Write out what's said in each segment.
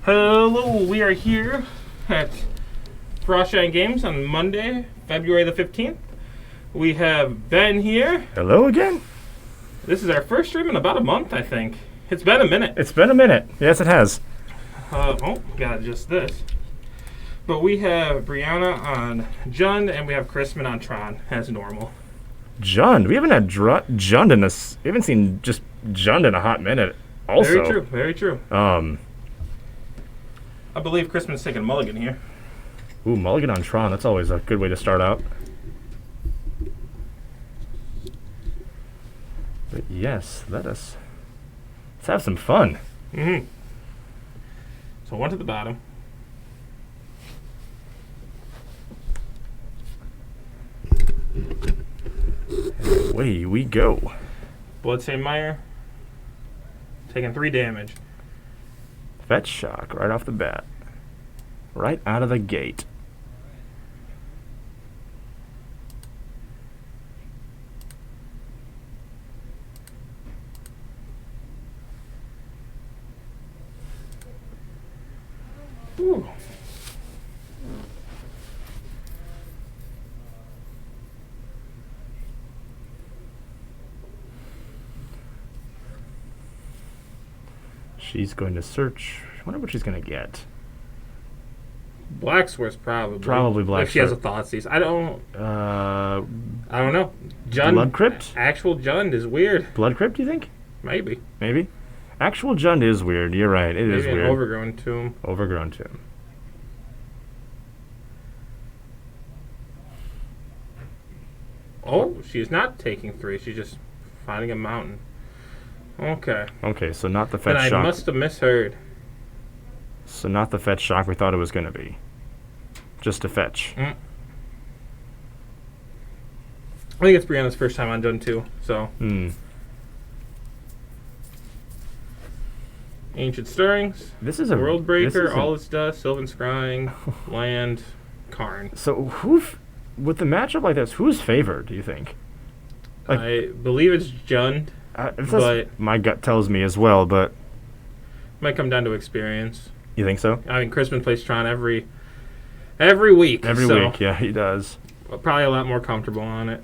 Hello, we are here at Frostshine Games on Monday, February the 15th. We have Ben here. Hello again? This is our first stream in about a month, I think. It's been a minute. It's been a minute. Yes, it has. Got just this. But we have Brianna on Jund, and we have Chrisman on Tron, as normal. Jund. We haven't had Jund in this. We haven't seen just Jund in a hot minute. Also. Very true, very true. I believe Chrisman's taking a mulligan here. Ooh, mulligan on Tron. That's always a good way to start out. But yes, let's have some fun. Mm-hmm. So one to the bottom. And away we go. Bloodstained Mire. Taking 3 damage. Fetch shock right off the bat. Right out of the gate. Ooh. She's going to search. I wonder what she's going to get. Blacksworth, probably. Probably Blacksworth. If she has a Thoughtseize. I don't know. Jund. Blood Crypt? Actual Jund is weird. Blood Crypt, do you think? Maybe. Maybe. Actual Jund is weird. You're right. It is Maybe an weird. Overgrown Tomb. Overgrown Tomb. Oh, she's not taking 3. She's just finding a mountain. Okay. Okay, so not the Then fetch I shock. must have misheard. So not the fetch shock we thought it was going to be. Just a fetch. I think it's Brianna's first time on Jund too. So Ancient Stirrings, This is a World Breaker, this is a- All Its Dust, Sylvan Scrying, Land, Karn. So with the matchup like this, who's favored? Do you think? Like- I believe it's Jund. But- my gut tells me as well, but Might come down to experience. you think so? I mean, Chrisman plays Tron every week. Every so week, yeah, he does. Probably a lot more comfortable on it.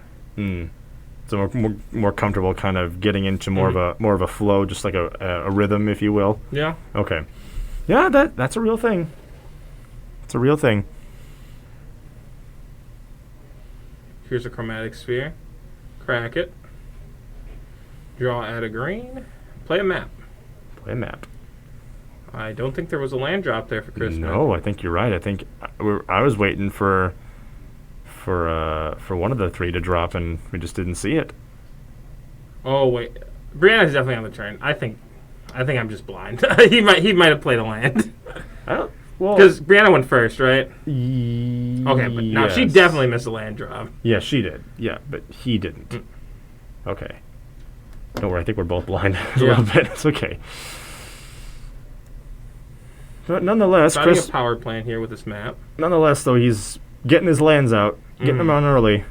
So more comfortable, kind of getting into more of a flow, just like a rhythm, if you will. Yeah. Okay. Yeah, that's a real thing. It's a real thing. Here's a Chromatic Sphere. Crack it. Draw, add a green. Play a map. Play a map. I don't think there was a land drop there for Chrisman. No, I think you're right. I think I was waiting for one of the 3 to drop, and we just didn't see it. Oh wait, Brianna's definitely on the turn. I think I'm just blind. he might have played a land. Well, Because Brianna went first, right? Okay, but now she yes. definitely missed a land drop. Yeah, she did. Yeah, but he didn't. Okay. Don't worry. I think we're both blind a little bit. It's okay. But nonetheless, Finding Chris. a power plant here with this map. Nonetheless, though, he's getting his lands out, getting them on early.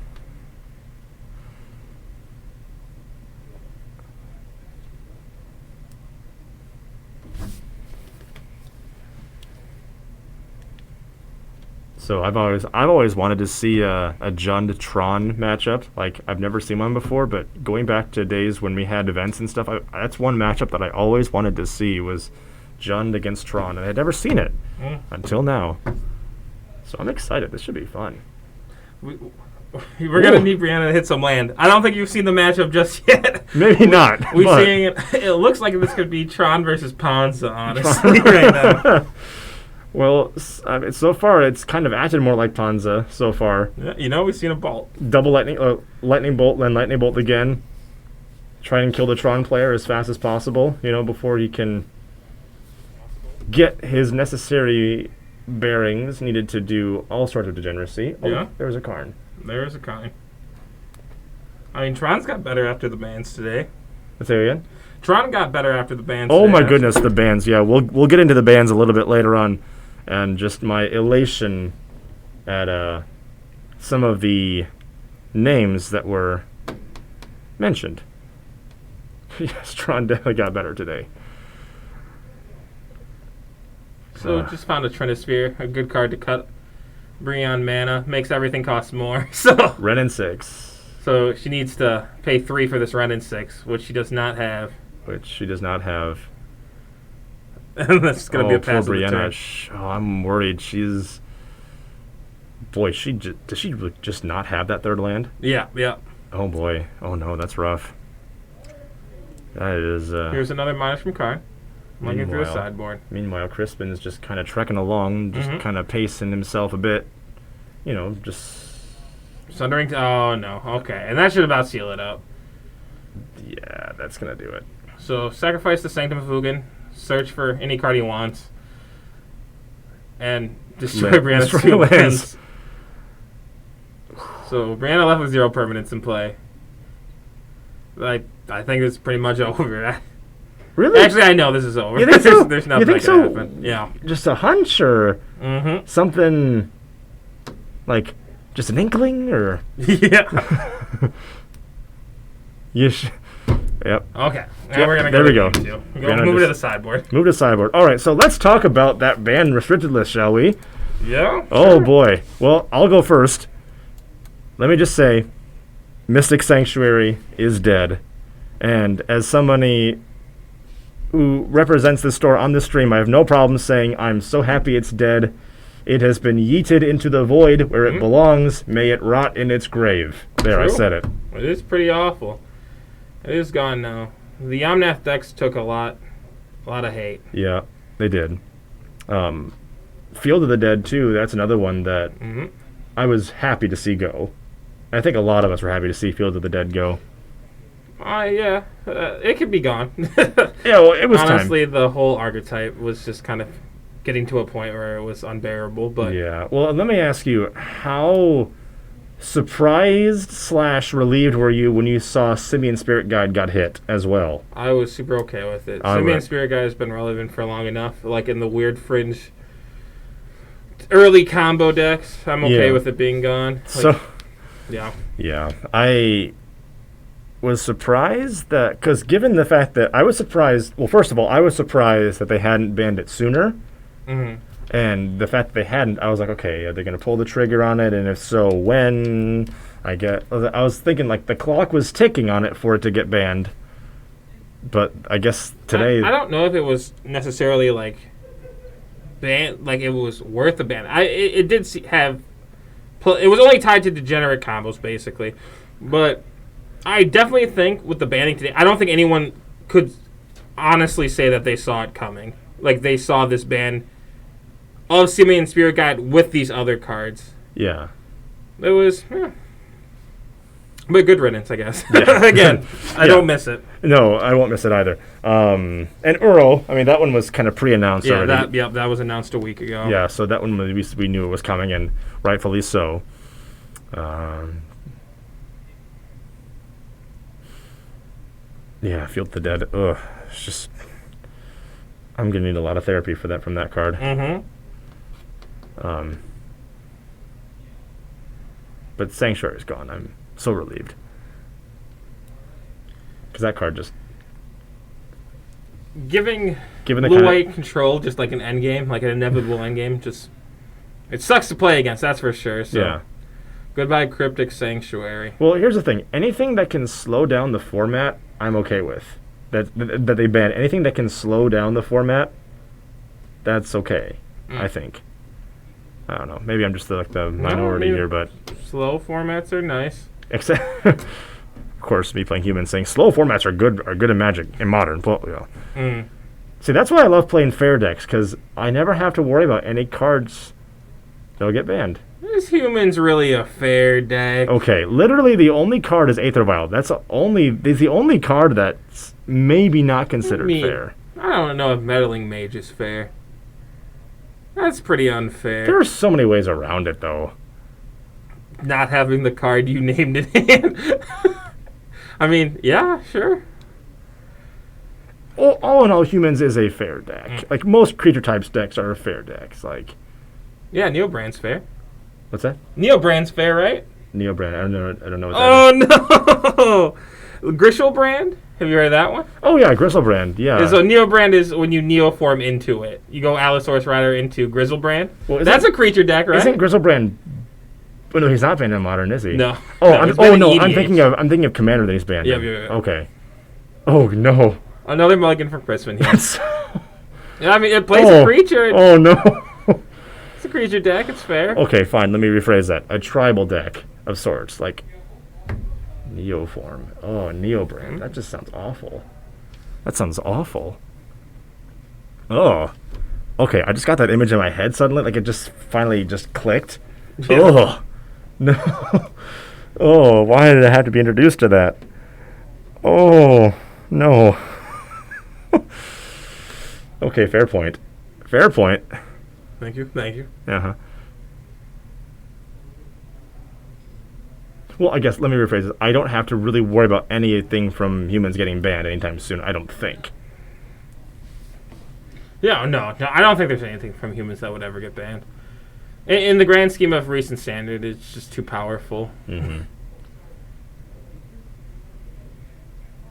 So I've always wanted to see a Jund Tron matchup. Like, I've never seen one before, but going back to days when we had events and stuff, that's one matchup that I always wanted to see was Jund against Tron, and I'd never seen it until now. So I'm excited. This should be fun. We're gonna need Brianna to hit some land. I don't think you've seen the matchup just yet. Maybe not. We're but seeing it. It looks like this could be Tron versus Ponza, honestly, right now. Well, I mean, so far it's kind of acted more like Ponza so far. Yeah, we've seen a bolt. Double lightning bolt, then lightning bolt again. Try and kill the Tron player as fast as possible, before he can get his necessary bearings needed to do all sorts of degeneracy. Oh, Yeah. there's a Karn. There's a Karn. I mean, Tron's got better after the bans today. Let's say again. Tron got better after the bans. Oh today, my actually. goodness, the bands. Yeah, we'll get into the bands a little bit later on, and just my elation at some of the names that were mentioned. Yes, Tron definitely got better today. So just found a Trinisphere, a good card to cut. Brionne mana makes everything cost more. So Ren and 6. So she needs to pay 3 for this Ren and 6, which she does not have. Which she does not have. And that's going to be a pass of the turn. I'm worried. She's... Boy, does she just not have that third land? Yeah. Oh, boy. Oh, no, that's rough. That is... Here's another minus from card. Looking through the sideboard. Meanwhile, Crispin's just kind of trekking along, just kind of pacing himself a bit. You know, just... Sundering... Oh, no. Okay. And that should about seal it up. Yeah, that's going to do it. So, sacrifice the Sanctum of Ugin. Search for any card he wants. And destroy Brianna's 2 lands. So, Brianna left with 0 permanents in play. I think it's pretty much over. Really? Actually, I know this is over. You think so? There's nothing that can happen. Yeah. Just a hunch or something like just an inkling or... Yeah. Yep. Okay. Now we're gonna there we go. Move it to the sideboard. Move to the sideboard. All right, so let's talk about that banned restricted list, shall we? Yeah. Oh, boy. Well, I'll go first. Let me just say, Mystic Sanctuary is dead. And as somebody who represents this store on the stream, I have no problem saying I'm so happy it's dead. It has been yeeted into the void where it belongs. May it rot in its grave. There, True. I said it. It is pretty awful. It is gone now. The Omnath decks took a lot of hate. Yeah, they did. Field of the Dead, too, that's another one that I was happy to see go. I think a lot of us were happy to see Field of the Dead go. Yeah. It could be gone. Yeah, well, it was Honestly, time. the whole archetype was just kind of getting to a point where it was unbearable. But yeah. Well, let me ask you, how surprised/relieved were you when you saw Simian Spirit Guide got hit as well? I was super okay with it. Simian Spirit Guide has been relevant for long enough. Like in the weird fringe early combo decks, I'm okay with it being gone. Yeah. I was surprised that, because given the fact that I was surprised, well, first of all, I was surprised that they hadn't banned it sooner. And the fact that they hadn't, I was like, okay, are they going to pull the trigger on it? And if so, when? I was thinking, like, the clock was ticking on it for it to get banned. But I guess today... I don't know if it was necessarily, like, banned, like, it was worth a ban. It did have... It was only tied to degenerate combos, basically. But I definitely think with the banning today, I don't think anyone could honestly say that they saw it coming. Like, they saw this ban of Simian Spirit Guide with these other cards. Yeah. It was... But good riddance, I guess. Yeah. Again, I don't miss it. No, I won't miss it either. And Uro, I mean, that one was kind of pre-announced already. That was announced a week ago. Yeah, so that one, we knew it was coming, and rightfully so. Yeah, Field of the Dead. Ugh, it's just... I'm going to need a lot of therapy for that from that card. But Sanctuary's gone. I'm so relieved. Because that card just... Giving the blue-white control just like an endgame, like an inevitable endgame, just... It sucks to play against, that's for sure. So. Yeah. Goodbye, Cryptic Sanctuary. Well, here's the thing. Anything that can slow down the format, I'm okay with. That they ban. Anything that can slow down the format, that's okay, I think. I don't know. Maybe I'm just the minority here, but... Slow formats are nice. Except, of course, me playing humans saying slow formats are good in Magic, in Modern. See, that's why I love playing fair decks, because I never have to worry about any cards that'll get banned. Is humans really a fair deck? Okay, literally the only card is Aether Vial. It's the only card that's maybe not considered fair. I don't know if Meddling Mage is fair. That's pretty unfair. There are so many ways around it, though. Not having the card you named it in. I mean, yeah, sure. All in all, humans is a fair deck. Like, most creature types decks are fair decks. Like, yeah, Neobrand's fair. What's that? Neobrand's fair, right? Neobrand. I don't know what that is. Oh, no! Grishelbrand Have you heard of that one? Oh, yeah, Griselbrand, yeah. And so Neobrand is when you Neoform into it. You go Allosaurus Rider into Griselbrand. Well, that's a creature deck, right? Isn't Griselbrand... Oh, no, he's not banned in Modern, is he? No. I'm thinking of Commander that he's banned in. Yeah. Okay. Oh, no. Another mulligan from Crispin here. Yeah, I mean, it plays a creature. Oh, no. It's a creature deck. It's fair. Okay, fine. Let me rephrase that. A tribal deck of sorts, like Neoform. Oh, Neobrand. That just sounds awful. That sounds awful. Oh. Okay, I just got that image in my head suddenly. Like, it just finally just clicked. Yeah. Oh. No. Oh, why did I have to be introduced to that? Oh, no. Okay, fair point. Fair point. Thank you. Uh-huh. Well, I guess, let me rephrase this. I don't have to really worry about anything from humans getting banned anytime soon, I don't think. Yeah, no, I don't think there's anything from humans that would ever get banned. In the grand scheme of recent standard, it's just too powerful. Mm-hmm.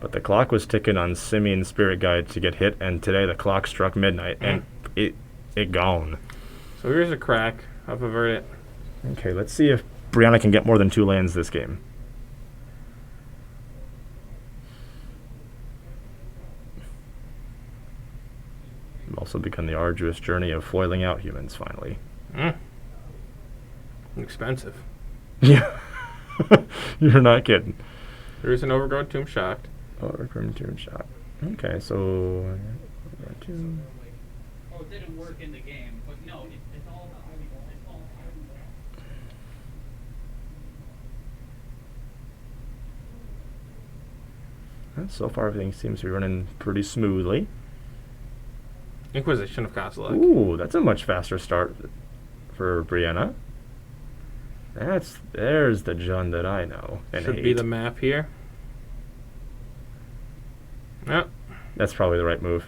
But the clock was ticking on Simian Spirit Guide to get hit, and today the clock struck midnight, and it gone. So here's a crack. I'll avert it. Okay, let's see if Brianna can get more than 2 lands this game. Also begun the arduous journey of foiling out humans, finally. Expensive. Yeah. You're not kidding. There's an Overgrown Tomb Shocked. Overgrown Tomb Shocked. Okay, so... it didn't work in the game, but no, it's all... So far, everything seems to be running pretty smoothly. Inquisition of Kozilek. Ooh, that's a much faster start for Brianna. There's the Jund that I know and Should hate. be the map here. Yep. That's probably the right move.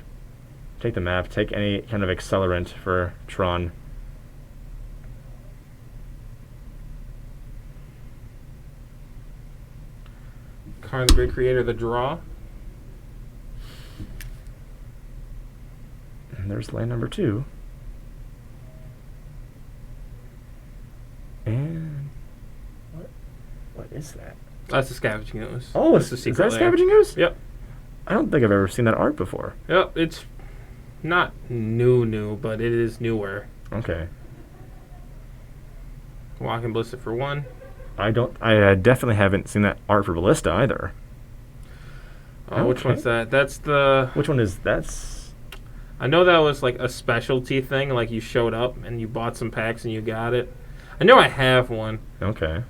Take the map. Take any kind of accelerant for Tron. Karn the Great Creator, the draw. And there's land number 2. And what is that? That's a Scavenging Ooze. Oh, is that Scavenging Ooze? Yep. I don't think I've ever seen that art before. Yep, it's not new, but it is newer. Okay. Walking Ballista for 1. I definitely haven't seen that art for Ballista either. Oh, okay. Which one's that? That's the... Which one is... That's... I know that was like a specialty thing, like you showed up and you bought some packs and you got it. I know I have one. Okay.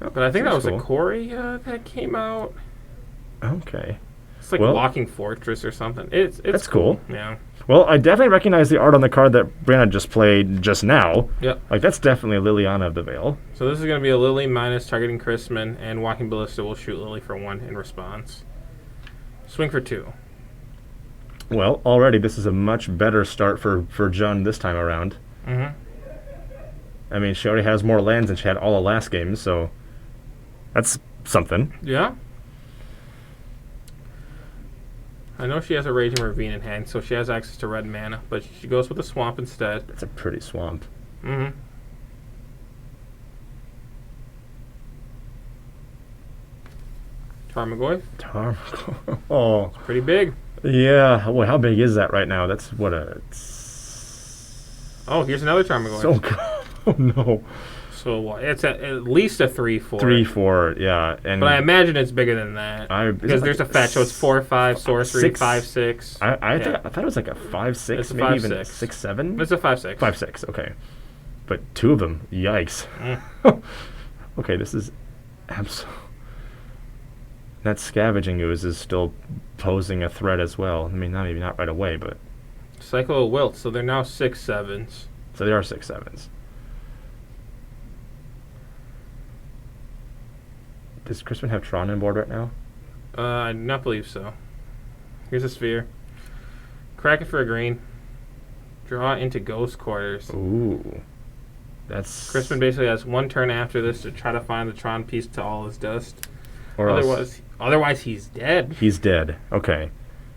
But I think that was cool. A Corey that came out. Okay. It's like Walking Fortress or something. That's cool. Yeah. Well, I definitely recognize the art on the card that Brianna just played just now. Yep. Like, that's definitely a Liliana of the Veil. So this is going to be a Lily minus targeting Crispin, and Walking Ballista will shoot Lily for 1 in response. Swing for 2. Well, already this is a much better start for Jund this time around. Mm-hmm. I mean, she already has more lands than she had all the last game, so that's something. Yeah. I know she has a Raging Ravine in hand, so she has access to red mana, but she goes with a Swamp instead. That's a pretty swamp. Mm-hmm. Tarmogoyf. Oh. It's pretty big. Yeah. Well, how big is that right now? That's what a... Oh, here's another Tarmogoyf. Oh, no. So what? It's at least a 3/4. 3/4, yeah. But I imagine it's bigger than that. Because there's a fetch, so it's 4/5 sorcery, 5/6. I thought it was like a 5/6, maybe even a 6/7. It's a 5/6. 5/6, okay. But 2 of them, yikes. Okay, this is absolute. That Scavenging Ooze is still posing a threat as well. I mean, maybe not right away, but... Cycle of Wilt, so they're now 6/7s. So they are 6/7s. Does Crispin have Tron on board right now? I do not believe so. Here's a sphere. Crack it for a green. Draw into Ghost Quarters. Ooh. That's... Crispin basically has 1 turn after this to try to find the Tron piece to all his dust. Or Otherwise, he's dead. He's dead. Okay.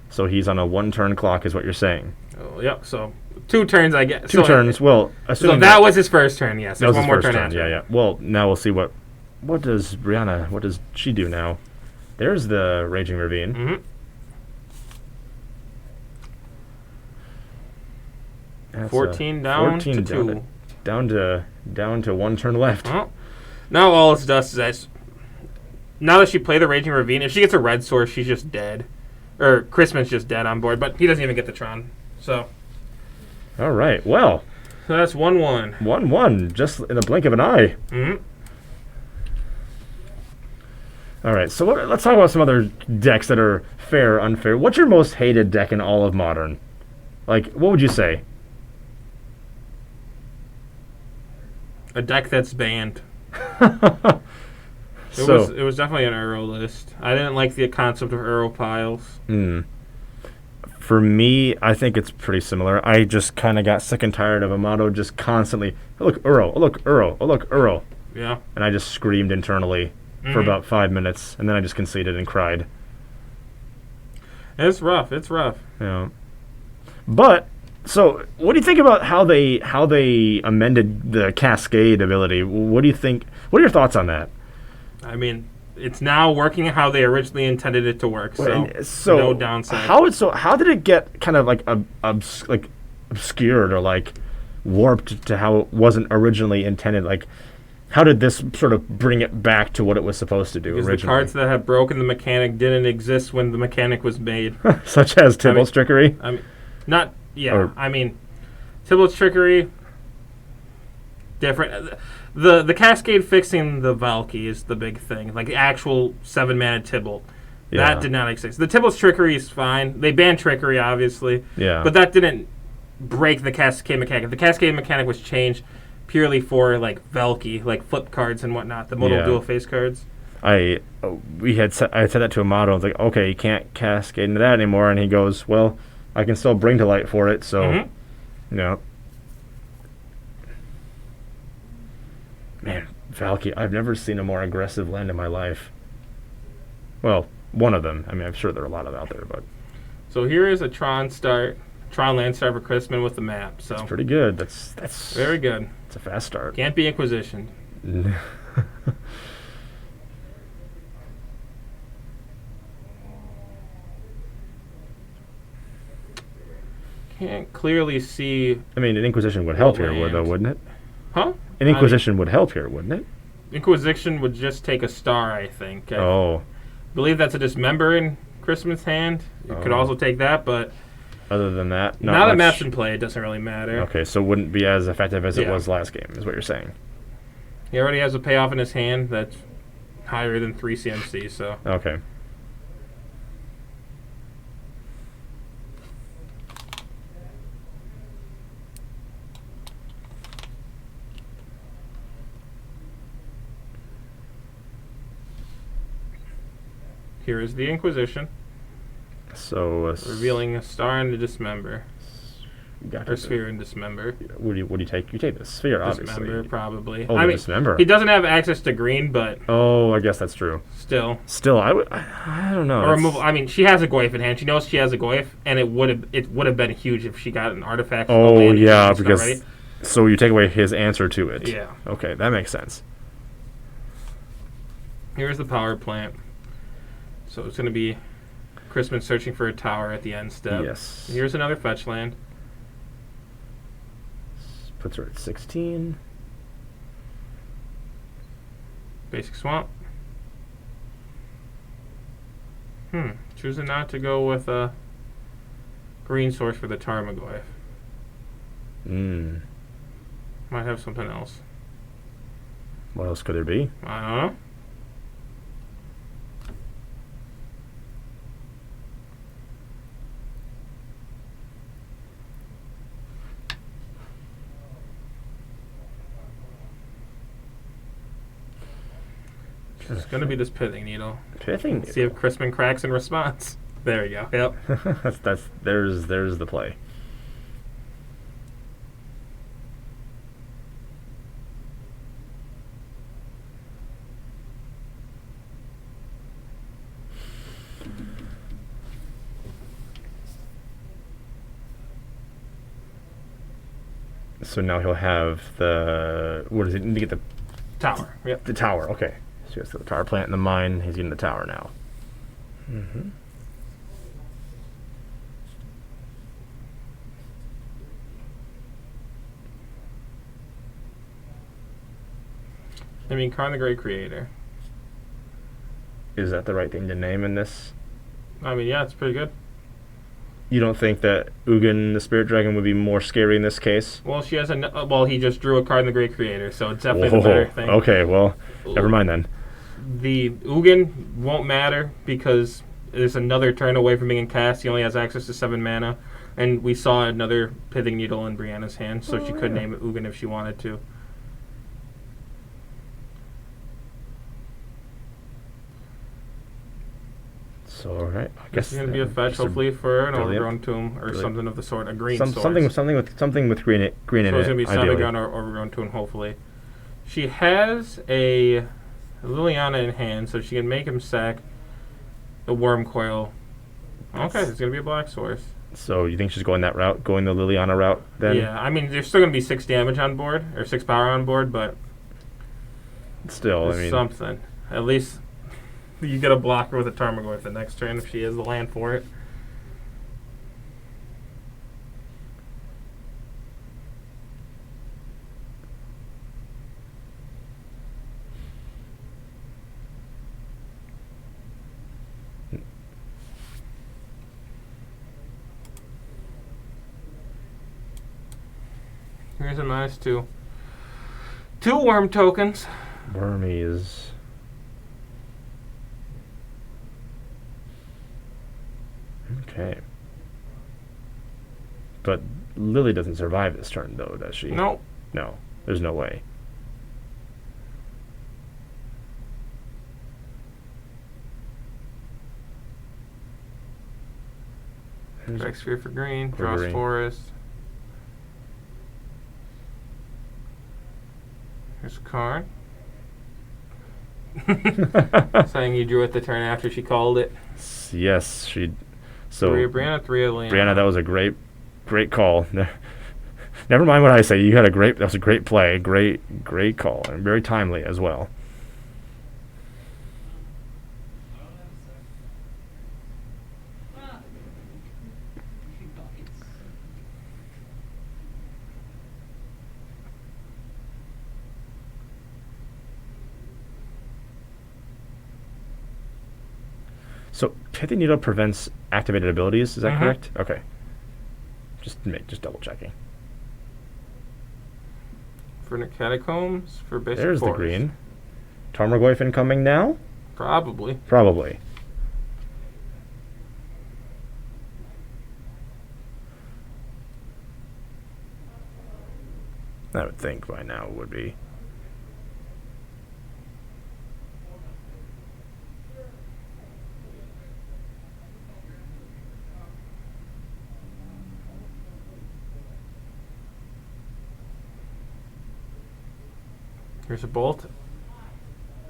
So he's on a 1-turn clock is what you're saying. Oh, yep. So 2 turns, I guess. 2 turns. Well, so that was his first turn, yes. That was one his more first turn. Yeah. Well, now we'll see what does Brianna, what does she do now? There's the Raging Ravine. Mm-hmm. 14 down to 2. Down to 1 turn left. Well, now all it does is now that she played the Raging Ravine, if she gets a red source, she's just dead. Or Chrisman's just dead on board, but he doesn't even get the Tron. So. All right. Well. So that's 1-1. 1-1, just in the blink of an eye. Mm-hmm. All right. So let's talk about some other decks that are fair, unfair. What's your most hated deck in all of Modern? Like, what would you say? A deck that's banned. It was definitely an Uro list. I didn't like the concept of Uro piles. For me, I think it's pretty similar. I just kind of got sick and tired of Amato just constantly, oh, look, Uro, oh, look, Uro, oh, look, Uro. Yeah. And I just screamed internally for about 5 minutes, and then I just conceded and cried. It's rough. It's rough. Yeah. But, so, what do you think about how they amended the Cascade ability? What do you think? What are your thoughts on that? I mean, it's now working how they originally intended it to work. So no downside. How did it get kind of like obscured or like warped to how it wasn't originally intended? Like, how did this sort of bring it back to what it was supposed to do because originally? The cards that have broken the mechanic didn't exist when the mechanic was made. Such as Tybalt's Trickery? I mean, Tybalt's Trickery, different. The Cascade fixing the Valky is the big thing. Like the actual 7-mana Tybalt. Yeah. That did not exist. The Tybalt's Trickery is fine. They banned Trickery, obviously. Yeah. But that didn't break the Cascade mechanic. The Cascade mechanic was changed purely for like Valky, like flip cards and whatnot, the modal dual face cards. I said that to Amato. I was like, okay, you can't cascade into that anymore. And he goes, well, I can still bring to light for it. So, Man, Valky, I've never seen a more aggressive land in my life. Well, one of them. I mean, I'm sure there are a lot of out there, but. So here is a Tron land start for Chrisman with the map. So that's pretty good. That's very good. It's a fast start. Can't be Inquisition. Can't clearly see. I mean, an Inquisition would help here, wouldn't it? Huh? An Inquisition would help here, wouldn't it? Inquisition would just take a star, I think. I believe that's a Dismember in Chrisman's hand. You could also take that, but other than that, now that map's in play, it doesn't really matter. Okay, so it wouldn't be as effective as it was last game, is what you're saying. He already has a payoff in his hand that's higher than 3 CMC, so. Okay. Here is the Inquisition. So revealing a star and a Dismember. Or Sphere and Dismember. What do you take? You take the Sphere, obviously. Dismember, probably. Oh, Dismember. He doesn't have access to green, but. Oh, I guess that's true. Still, I don't know. Or removal. I mean, she has a Goyf in hand. She knows she has a Goyf, and it would have been huge if she got an artifact. Oh yeah, because so you take away his answer to it. Yeah. Okay, that makes sense. Here's the power plant. So it's going to be Chrisman searching for a tower at the end step. Yes. Here's another fetch land. Puts her at 16. Basic swamp. Choosing not to go with a green source for the Tarmogoyf. Might have something else. What else could there be? I don't know. It's going to be this Pithing Needle. Pithing Needle. See if Chrisman cracks in response. There we go. Yep. There's the play. So now he'll have the... What does he need to get the... Tower, yep. The tower, okay. So he has the power plant and the mine. He's getting the tower now. Mm-hmm. I mean, Karn the Great Creator. Is that the right thing to name in this? I mean, yeah, it's pretty good. You don't think that Ugin the Spirit Dragon would be more scary in this case? Well, she has well, he just drew a Karn the Great Creator, so it's definitely the better thing. Okay, well, never mind then. The Ugin won't matter because there's another turn away from being cast. He only has access to 7 mana, and we saw another Pithing Needle in Brianna's hand, so she could name it Ugin if she wanted to. So, all right. I guess it's going to be a fetch, hopefully, for an Overgrown Tomb or something of the sort. A green source. Something with green in it. So it's going to be Savagon or Overgrown Tomb, hopefully. She has a Liliana in hand, so she can make him sack the Worm Coil. Okay, it's going to be a black source. So you think she's going that route, going the Liliana route then? Yeah, I mean, there's still going to be 6 damage on board, or 6 power on board, but still, I mean, something. At least you get a blocker with a Tarmogoyf the next turn if she has the land for it. Here's a -2. 2 worm tokens. Wormies. Okay. But Lily doesn't survive this turn, though, does she? No. No. There's no way. Strike Sphere for green. Draws forest. Here's Karn. Saying you drew it the turn after she called it. Yes, she. So 3 of Brianna, 3 of Liana. Brianna, that was a great call. Never mind what I say. You had that was a great play, great call, and very timely as well. So Pithing Needle prevents activated abilities. Is that correct? Okay. Just double checking. For the Catacombs, for basic There's force. The green. Tarmogoyf incoming now? Probably. I would think by now it would be. Here's a bolt.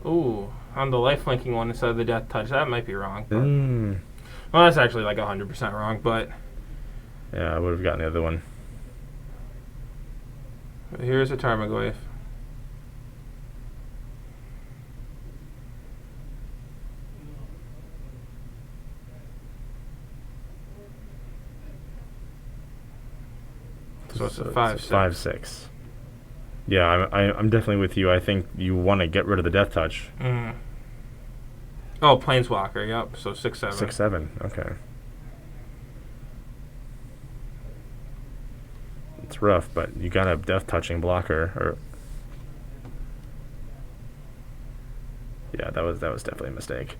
Ooh, on the lifelinking one instead of the death touch. That might be wrong. Well, that's actually like 100% wrong, but... Yeah, I would have gotten the other one. Here's a Tarmogoyf. So it's a 5/6. 5/6. Yeah, I'm definitely with you. I think you want to get rid of the death touch. Oh, Planeswalker, yep. So 6/7. 6/7, okay. It's rough, but you got a death touching blocker. Or yeah, that was definitely a mistake.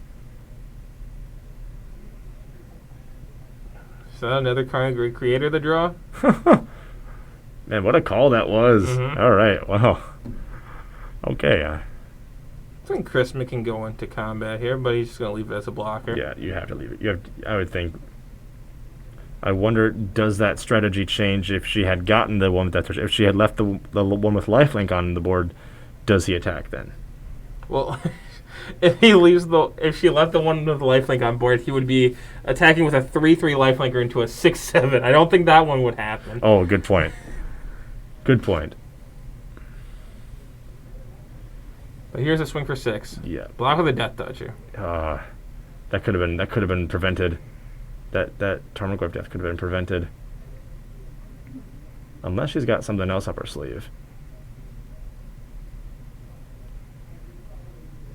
Is that another Karn Great Creator to draw? Man, what a call that was. All right, wow. Okay. I think Christmas can go into combat here, but he's just going to leave it as a blocker. Yeah, you have to leave it. I would think. I wonder, does that strategy change if she had gotten the one with death touch? If she had left the one with lifelink on the board, does he attack then? Well, if she left the one with the lifelink on board, he would be attacking with a 3/3 lifelinker into a 6/7. I don't think that one would happen. Oh, good point. Good point. But here's a swing for 6. Yeah. Block with a Death Dodger. That could have been prevented. That Tarmogoyf death could have been prevented. Unless she's got something else up her sleeve.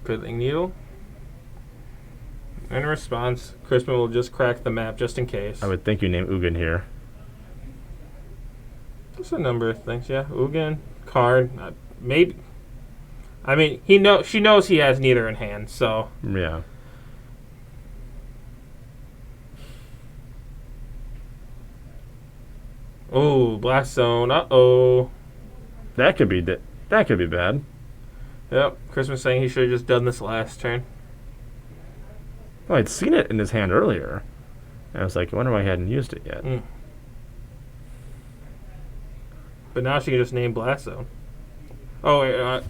Piddling Needle. In response, Crispin will just crack the map just in case. I would think you name Ugin here. There's a number of things, yeah. Ugin, Karn, maybe. I mean, she knows he has neither in hand, so. Yeah. Oh, Blast Zone. Uh-oh. That could be bad. Yep. Crispin's saying he should have just done this last turn. Well, I'd seen it in his hand earlier. I was like, I wonder why he hadn't used it yet. But now she can just name Blast Zone. Oh, wait.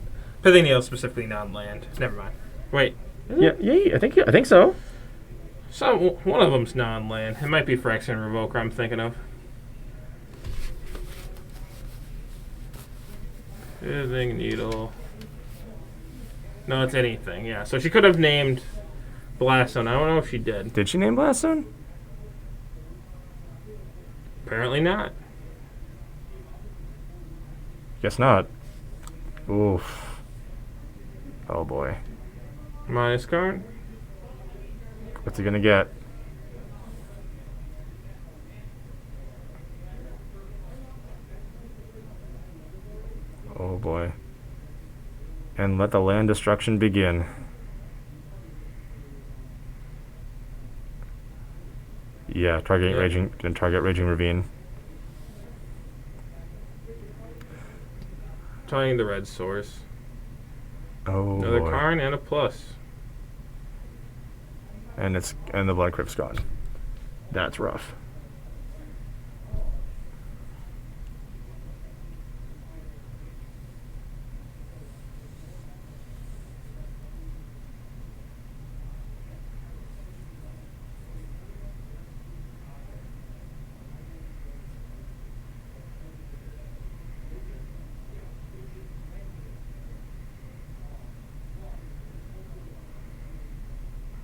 Pithing Needle specifically non-land. Never mind. Wait. Yeah, I think so. One of them's non-land. It might be Phyrexian Revoker I'm thinking of. Pithing Needle. No, it's anything. Yeah. So she could have named Blast Zone. I don't know if she did. Did she name Blast Zone? Apparently not. Guess not. Oof. Oh boy. Minus Karn. What's he gonna get? Oh boy. And let the land destruction begin. Yeah, target Raging Ravine. Tying the red source. Oh Another boy. Karn and a plus. And the Blood Crypt's gone. That's rough.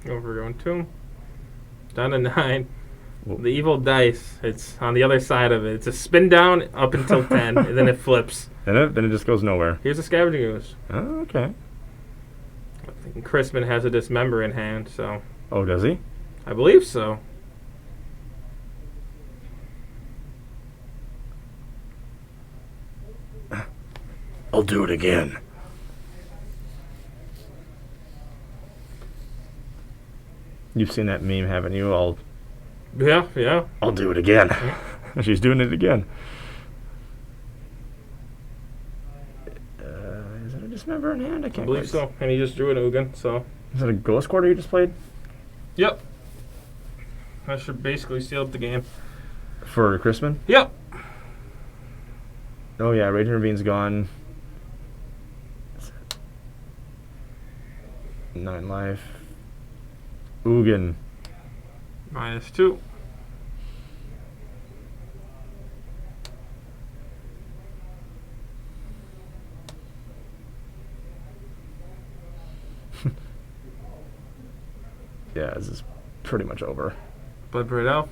Over going 2. Down to 9. The evil dice. It's on the other side of it. It's a spin down up until 10, and then it flips. Then it just goes nowhere. Here's a Scavenging Ooze. Oh, okay. I think Crispin has a Dismember in hand, so. Oh, does he? I believe so. I'll do it again. You've seen that meme, haven't you? Yeah. I'll do it again. She's doing it again. Is it a Dismember in hand? I can't believe so. And he just drew an Ugin, so. Is it a Ghost Quarter you just played? Yep. That should basically seal up the game. For Crispin? Yep. Oh yeah, Raging Ravine's gone. 9 life. Ugin. Minus 2. Yeah, this is pretty much over. Bloodbraid Elf.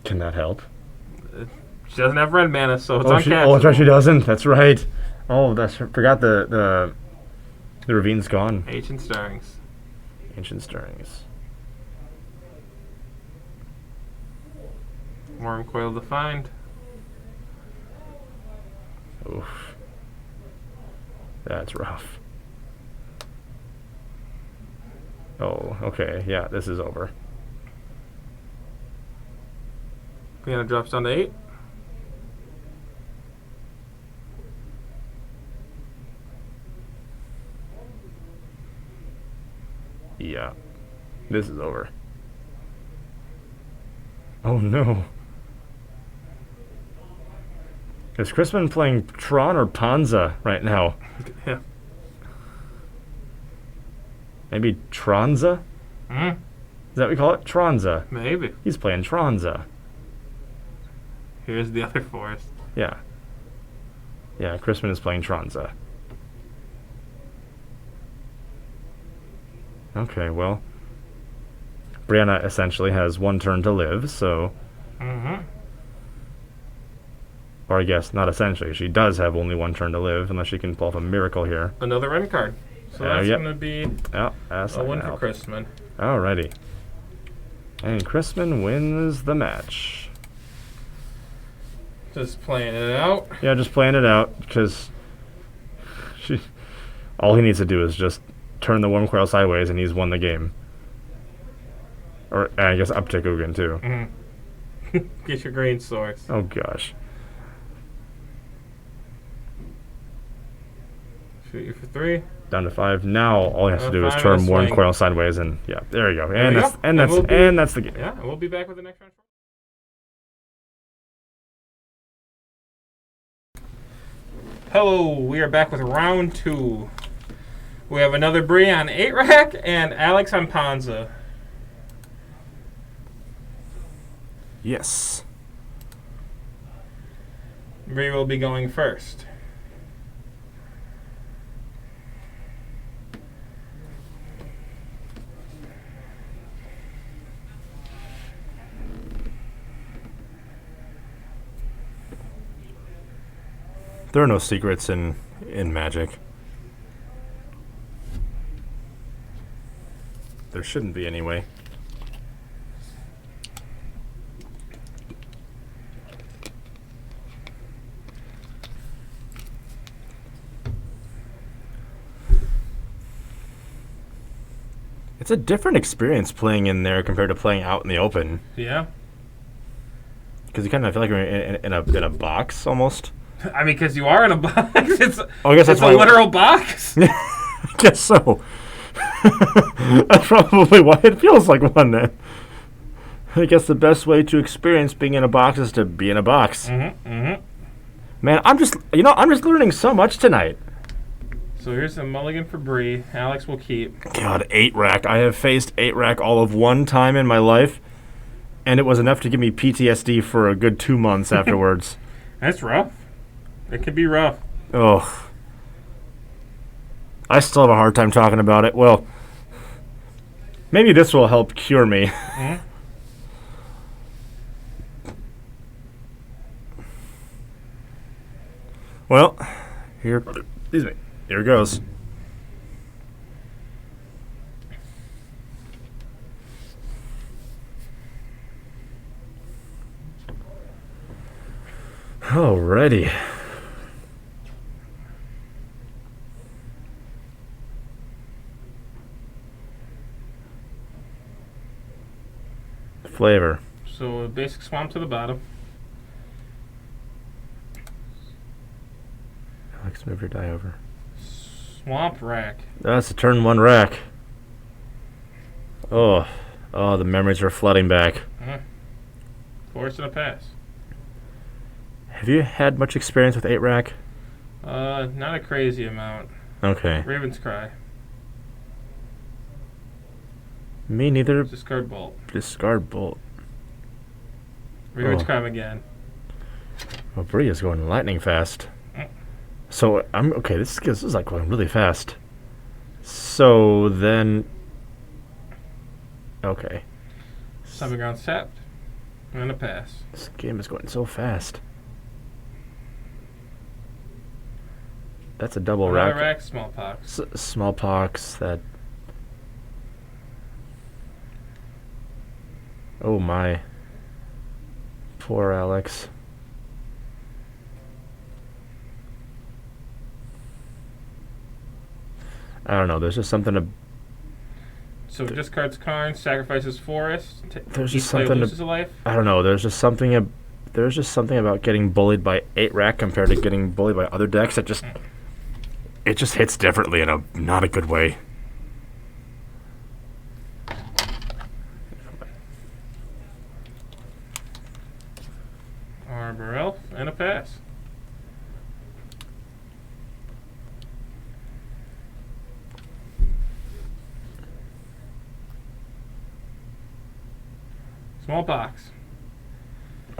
Can that help? She doesn't have red mana, so it's uncastable. Oh, that's right, she doesn't. That's right. Oh, forgot the Ravine's gone. Ancient Stirrings. Ancient Stirrings. Wormcoil Defined. Oof. That's rough. Oh, okay. Yeah, this is over. Piano drops down to 8. Yeah. This is over. Oh no. Is Crispin playing Tron or Panza right now? Yeah. Maybe Tronza? Is that what we call it? Tronza. Maybe. He's playing Tronza. Here's the other forest. Yeah. Yeah, Chrisman is playing Tronza. Okay, well, Brianna essentially has one turn to live, so... Mm-hmm. Or I guess, not essentially. She does have only one turn to live, unless she can pull off a miracle here. Another end card. So that's going to be a win for Chrisman. Alrighty. And Chrisman wins the match. Just playing it out. Yeah, just playing it out, because all he needs to do is just turn the Wurmcoil sideways, and he's won the game. Or, I guess, up to Ugin, too. Mm-hmm. Get your green source. Oh, gosh. Shoot you for 3. Down to 5. Now, all he has to do is turn Wurmcoil sideways, and, yeah, there you go. And that's the game. Yeah, and we'll be back with the next round. Hello, we are back with round 2. We have another Bree on 8-rack and Alex on Ponza. Yes. Bree will be going first. There are no secrets in Magic. There shouldn't be, anyway. It's a different experience playing in there compared to playing out in the open. Yeah. Because you kind of feel like you're in a box, almost. I mean, because you are in a box. It's I guess that's a literal box. I guess so. That's probably why it feels like one then. I guess the best way to experience being in a box is to be in a box. Mm-hmm, mm-hmm. Man, I'm just learning so much tonight. So here's a mulligan for Bree. Alex will keep. God, 8-rack. I have faced 8-rack all of one time in my life, and it was enough to give me PTSD for a good 2 months afterwards. That's rough. It could be rough. Oh. I still have a hard time talking about it. Well, maybe this will help cure me. Mm-hmm. Well, here goes. Alrighty. Flavor. So a basic swamp to the bottom. Alex, move your die over. Swamp rack. That's a turn 1 rack. Oh, the memories are flooding back. Force and a pass. Have you had much experience with 8-rack? Not a crazy amount. Okay. Raven's Cry. Me neither. Discard Bolt. Discard Bolt. Raven's Cry again. Well, Bree is going lightning fast. So I'm okay. This is like going really fast. So then, okay. Stomping Ground's tapped. And a pass. This game is going so fast. That's a double rack. Rack, Smallpox. Smallpox. That. Oh my. Poor Alex. I don't know. There's just something. So it discards Karn, sacrifices Forest. There's just something. Loses a life. I don't know. There's just something. There's just something about getting bullied by 8-rack compared to getting bullied by other decks that just. It just hits differently in a not a good way. Arbor Elf and a pass. Small box.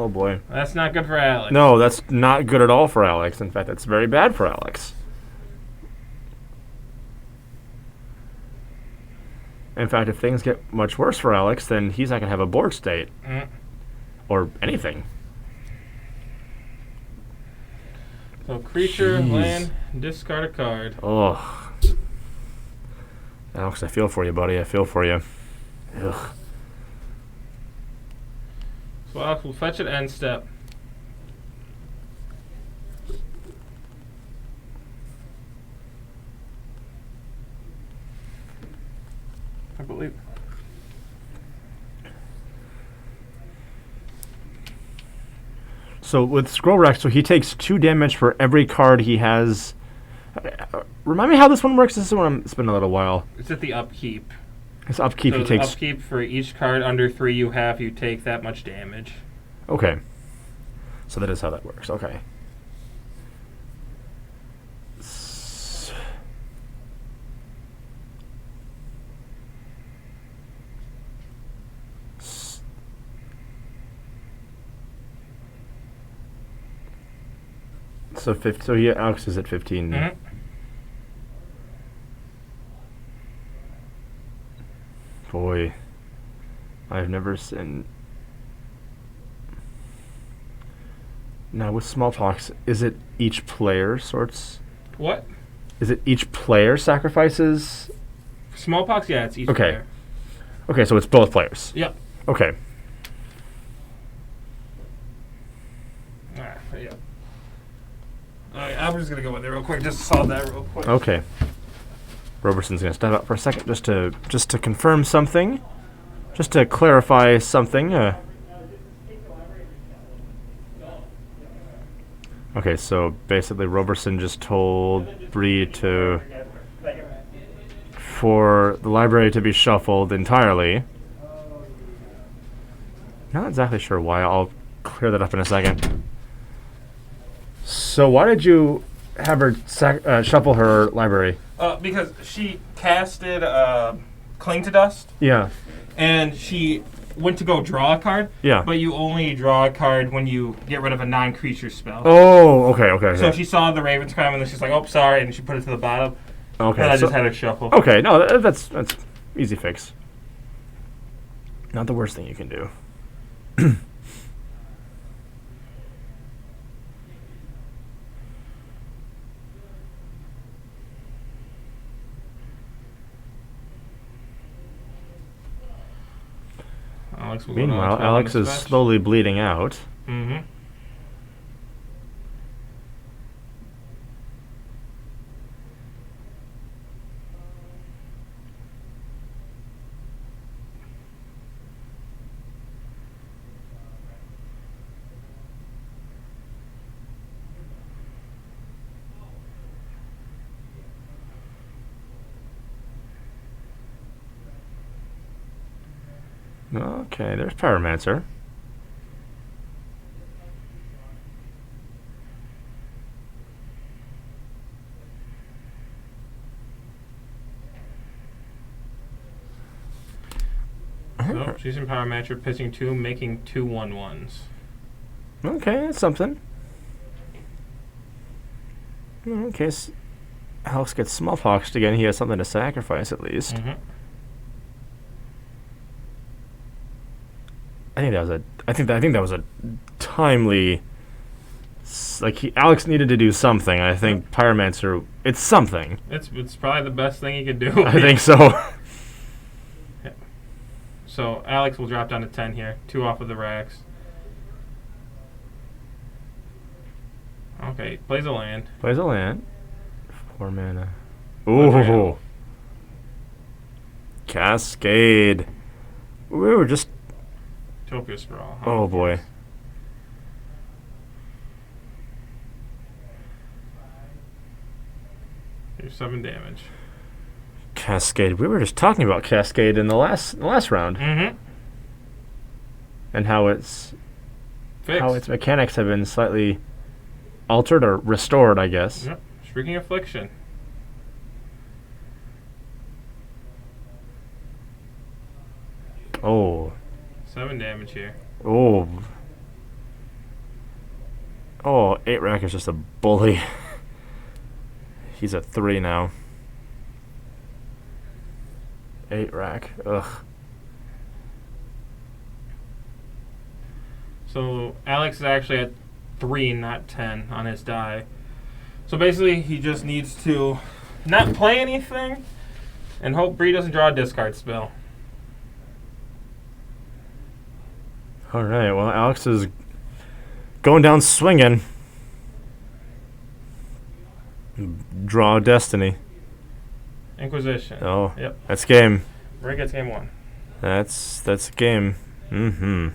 Oh, boy. That's not good for Alex. No, that's not good at all for Alex. In fact, that's very bad for Alex. In fact, if things get much worse for Alex, then he's not going to have a board state. Or anything. So, creature, land, discard a card. Oh. Alex, I feel for you, buddy. I feel for you. Ugh. So Alex will fetch at end step. I believe. So with Scroll Rex, so he takes 2 damage for every card he has. Remind me how this one works. This is one it's been a little while. It's at the upkeep. His upkeep, so he takes. Upkeep for each card under 3 you have, you take that much damage. Okay. So that is how that works. Okay. So yeah, Alex is at 15. Mm-hmm. Boy, I've never seen. Now with smallpox, is it each player sorts? What? Is it each player sacrifices? Smallpox, yeah, it's each player. Okay, so it's both players. Yep. Okay. Alright, yeah. Alright, I'm just gonna go in there real quick, just to solve that real quick. Okay. Roberson's gonna step up for a second just to confirm something, just to clarify something. Okay, so basically Roberson just told Bree for the library to be shuffled entirely. Not exactly sure why. I'll clear that up in a second. So why did you have her shuffle her library? Because she casted Cling to Dust. Yeah. And she went to go draw a card. Yeah. But you only draw a card when you get rid of a non-creature spell. Oh, okay. So she saw the Ravens come, and then she's like, "Oh, sorry," and she put it to the bottom. Okay. And I just had her shuffle. Okay, no, that's easy fix. Not the worst thing you can do. Meanwhile, Alex is slowly bleeding out. Mm-hmm. Okay, there's Pyromancer. Nope, she's in Pyromancer, pitching 2, making 2 1/1s. Okay, that's something. In case Alex gets smallpoxed again, he has something to sacrifice at least. Mm-hmm. I think that was a timely. Alex needed to do something. I think Pyromancer. It's something. It's probably the best thing he could do. I think so. Yeah. So Alex will drop down to 10 here, 2 off of the racks. Okay, plays a land. 4 mana. Ooh. Cascade. We were just. Utopia Sprawl. Oh boy. Here's 7 damage. Cascade. We were just talking about Cascade in the last round. Mm-hmm. And how its Fixed. mechanics have been slightly altered or restored, I guess. Yep. Shrieking Affliction. Oh. 7 damage here. Oh. Oh, 8-Rack is just a bully. He's at 3 now. 8-Rack. Ugh. So Alex is actually at 3, not 10 on his die. So basically, he just needs to not play anything and hope Bree doesn't draw a discard spell. All right. Well, Alex is going down swinging. Draw Destiny. Inquisition. Oh, yep. That's game. Bree gets game 1. That's game. Mm-hmm.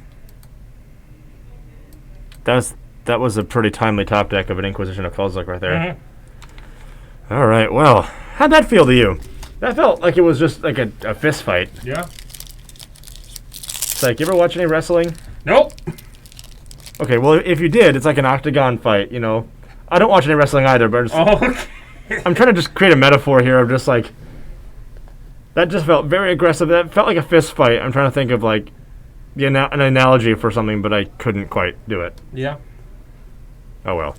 That was a pretty timely top deck of an Inquisition of Kozilek right there. Mm-hmm. All right. Well, how'd that feel to you? That felt like it was just like a fist fight. Yeah. It's like, you ever watch any wrestling? Nope. Okay, well, if you did, it's like an octagon fight, you know. I don't watch any wrestling either, but I'm trying to just create a metaphor here of just like, that just felt very aggressive. That felt like a fist fight. I'm trying to think of like an analogy for something, but I couldn't quite do it. Yeah. Oh well.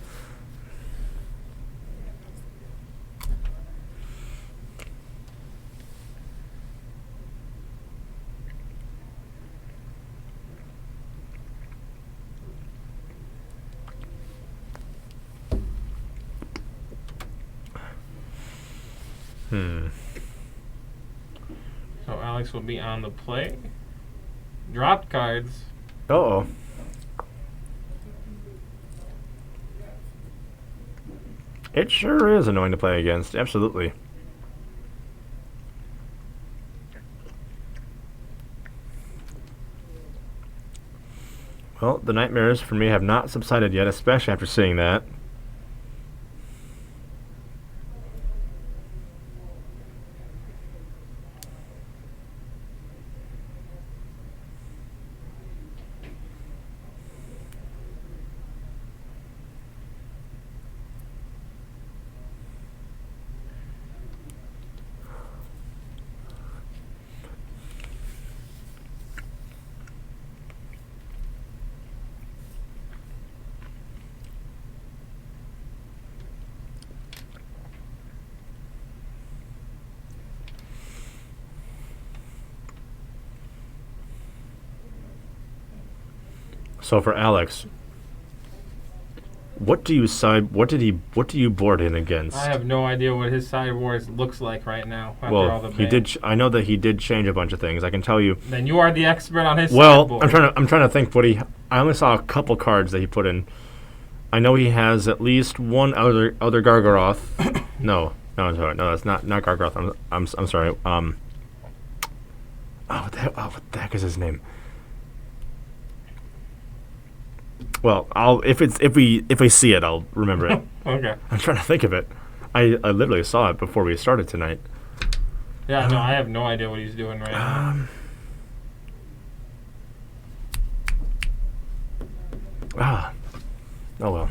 So Alex will be on the play. Dropped cards. Uh-oh. It sure is annoying to play against. Absolutely. Well, the nightmares for me have not subsided yet, especially after seeing that. So for Alex, what do you board in against? I have no idea what his sideboard looks like right now. After all the he did. I know that he did change a bunch of things. I can tell you. Then you are the expert on his sideboard. I'm trying to think what he. I only saw a couple cards that he put in. I know he has at least one other Gargaroth. no, that's not Gargaroth. I'm sorry. What the heck is his name? Well, if we see it, I'll remember it. Okay. I'm trying to think of it. I literally saw it before we started tonight. Yeah, no, I have no idea what he's doing right now. Oh well.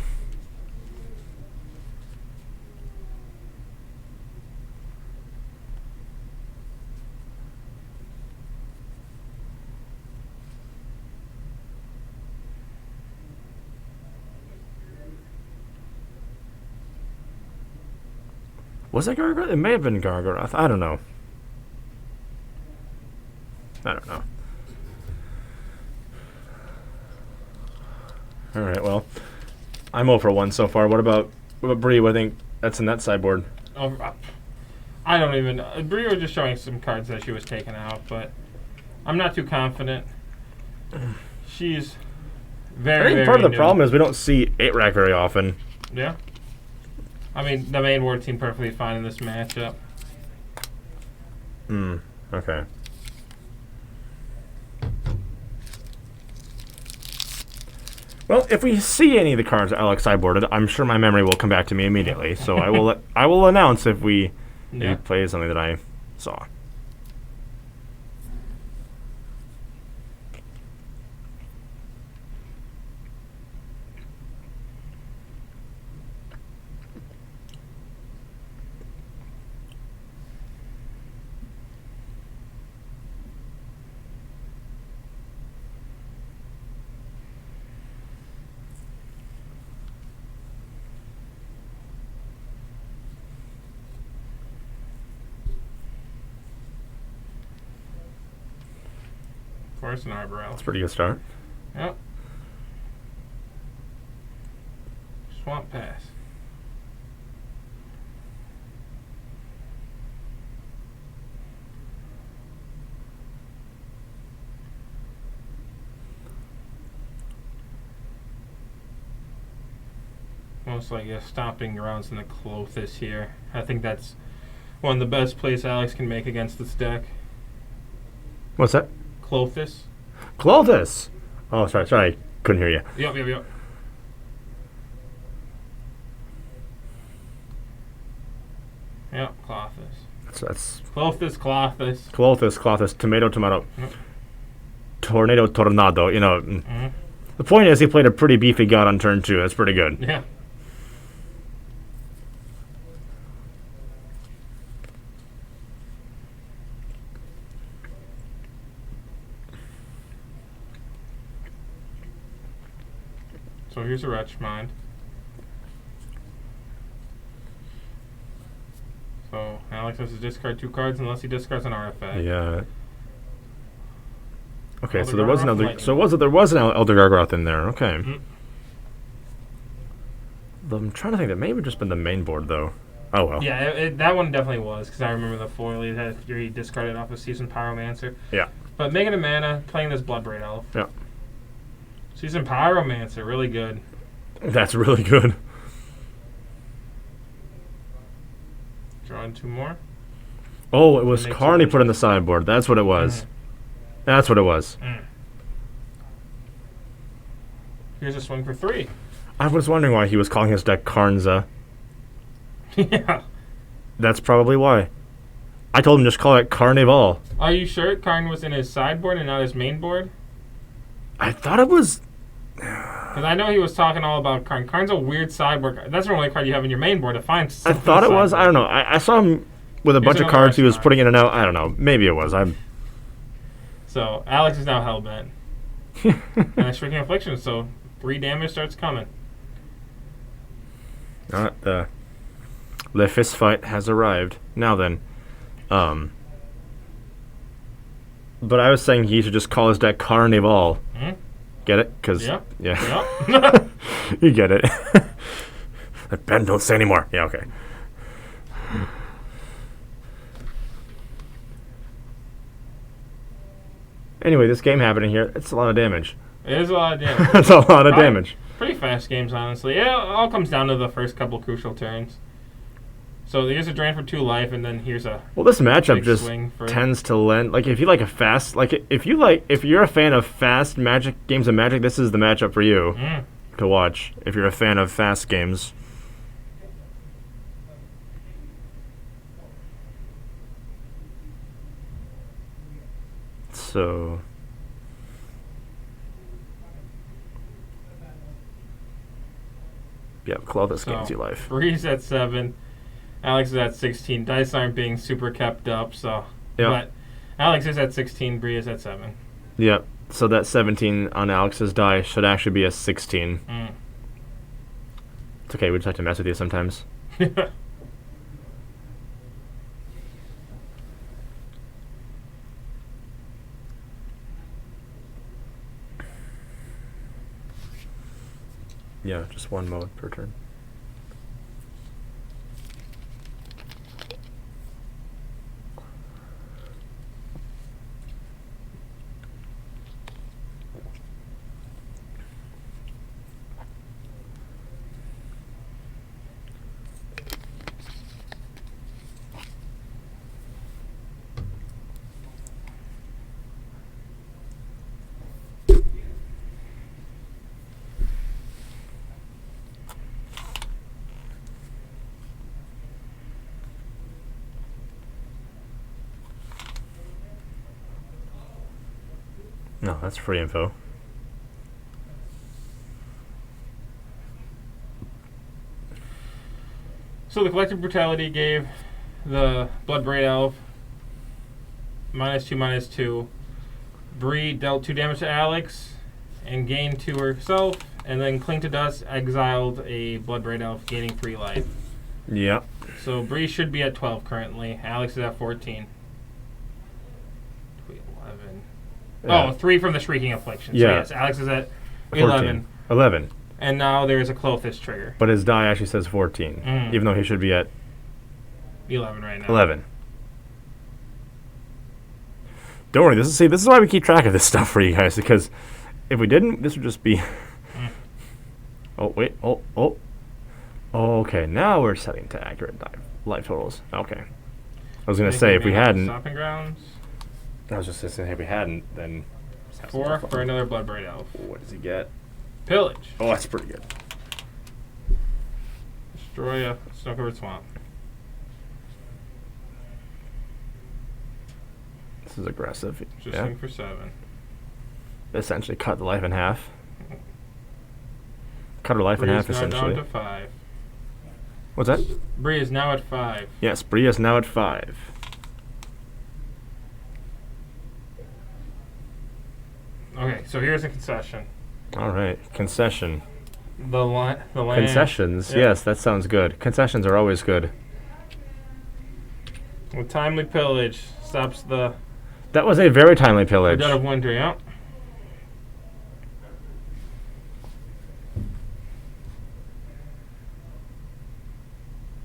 Was it Gargaroth? It may have been Gargaroth. I don't know. All right, well, I'm 0 for 1 so far. What about Bree? What do you think that's in that sideboard? Oh, I don't even. Bree was just showing some cards that she was taking out, but I'm not too confident. She's very. I think part of the problem is we don't see 8-Rack very often. Yeah. I mean, the main board seemed perfectly fine in this matchup. Okay. Well, if we see any of the cards Alex sideboarded, I'm sure my memory will come back to me immediately. So I will announce if we play something that I saw. course, and Arborel. That's a pretty good start. Yep. Swamp Pass. Most likely stomping grounds in the Clothis here. I think that's one of the best plays Alex can make against this deck. What's that? Clothis. Clothis! Oh, sorry. Couldn't hear you. Yep. Yep, Clothis. That's Clothis. Tomato. Yep. Tornado. You know. Mm-hmm. The point is, he played a pretty beefy god on turn 2. That's pretty good. Yeah. So here's a Wretch Mind. So Alex has to discard 2 cards unless he discards an artifact. Yeah. Okay, Elder so there was Gargoth, another. Lightning. So there was an Elder Gargoth in there. Okay. Mm-hmm. I'm trying to think. That may have just been the main board, though. Oh well. Yeah, that one definitely was, because I remember the foil he discarded off of Seasoned Pyromancer. Yeah. But making a mana, playing this Bloodbraid Elf. Yeah. Seasoned Pyromancer, really good. That's really good. Drawing 2 more. Oh, it was Karn he put in the sideboard. That's what it was. That's what it was. Here's a swing for 3. I was wondering why he was calling his deck Karnza. Yeah. That's probably why. I told him just call it Carnival. Are you sure Karn was in his sideboard and not his main board? I thought it was... Because I know he was talking all about Karn. Karn's a weird sideboard card. That's the only card you have in your main board to find. I thought it was. I don't know. I saw him with a bunch of cards he was putting in and out. I don't know. Maybe it was. So, Alex is now hellbent. And a Shrieking Affliction, so 3 damage starts coming. Alright, the fist fight has arrived. Now then. But I was saying he should just call his deck Carnival. Mm-hmm. Get it? Because, yeah. You get it. Ben, don't say anymore. Yeah, okay. Anyway, this game happening here, it's a lot of damage. It is a lot of damage. That's a lot of damage. Pretty fast games, honestly. Yeah, it all comes down to the first couple crucial turns. So here's a drain for 2 life, and then here's a... Well, this matchup just tends to lend... Like, if you like a fast... Like, if you're a fan of fast games of Magic, this is the matchup for you to watch. If you're a fan of fast games. So... Yeah, Clothis gains you life. Bree's at 7. Alex is at 16. Dice aren't being super kept up, so... Yep. But Alex is at 16. Bree is at 7. Yep. So that 17 on Alex's die should actually be a 16. It's okay, we just like to mess with you sometimes. Yeah, just 1 mode per turn. No, that's free info. So the Collective Brutality gave the Bloodbraid Elf -2/-2. Bree dealt 2 damage to Alex and gained 2 herself, and then Cling to Dust exiled a Bloodbraid Elf, gaining 3 life. Yeah. So Bree should be at 12 currently. Alex is at 14. 11. Oh, 3 from the Shrieking Affliction. Yeah. So yes, Alex is at 11. 11. And now there's a Klothys trigger. But his die actually says 14, even though he should be at 11 right now. 11. Don't worry. This is why we keep track of this stuff for you guys, because if we didn't, this would just be. Oh wait. Oh. Okay. Now we're setting to accurate life totals. Okay. I was gonna say if we hadn't. Stomping Grounds. I was just gonna say if we hadn't, then. 4 for another Bloodbraid Elf. What does he get? Pillage. Oh, that's pretty good. Destroy a snow-covered swamp. This is aggressive. Just swing for 7. Essentially cut the life in half. Cut her life in half, essentially. Down to 5. What's that? Bree is now at 5. Yes, Bree is now at 5. Okay, so here's a concession. All right, concession. The land. Concessions, yes, that sounds good. Concessions are always good. With timely pillage stops the. That was a very timely pillage. Dead of Winter, yeah.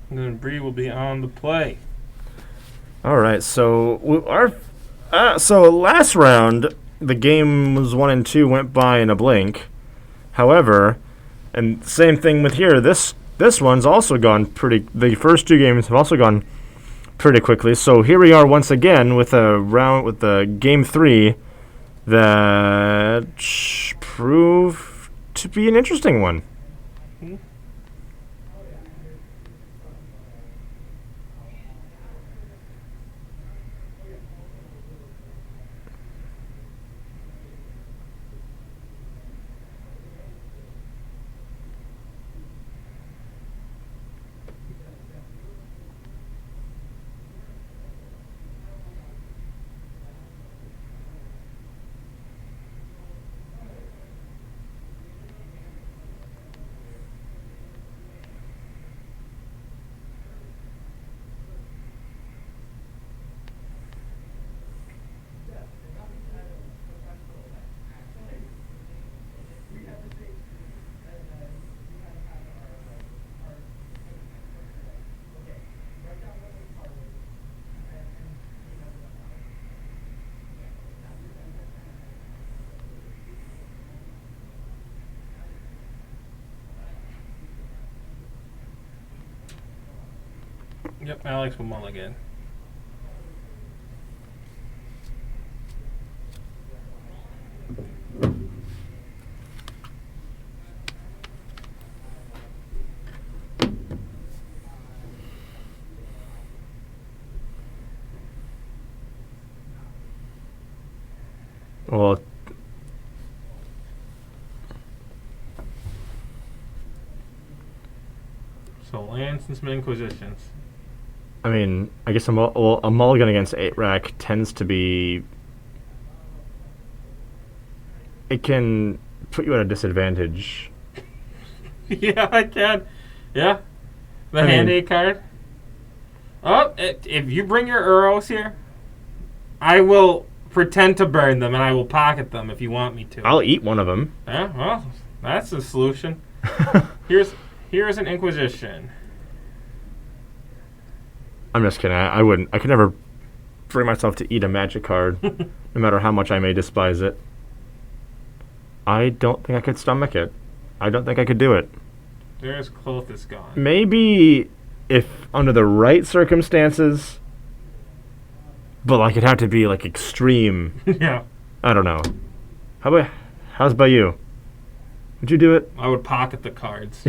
And then Bree will be on the play. All right, so so last round the game was 1 and 2 went by in a blink. However, and same thing with here. This one's also gone pretty. The first 2 games have also gone pretty quickly. So here we are once again with the game 3 that proved to be an interesting one. Yep, Alex will mulligan. Well, so lands and some Inquisitions. I mean, I guess a mulligan against 8-rack tends to be. It can put you at a disadvantage. Yeah, I can. Yeah. The hand 8 card. Oh, if you bring your Uros here, I will pretend to burn them and I will pocket them if you want me to. I'll eat one of them. Yeah, well, that's the solution. Here's an Inquisition. I'm just kidding. I wouldn't. I could never bring myself to eat a magic card, no matter how much I may despise it. I don't think I could stomach it. I don't think I could do it. There's Klothys gone. Maybe if under the right circumstances, but like it'd have to be like extreme. Yeah. I don't know. How's about you? Would you do it? I would pocket the cards.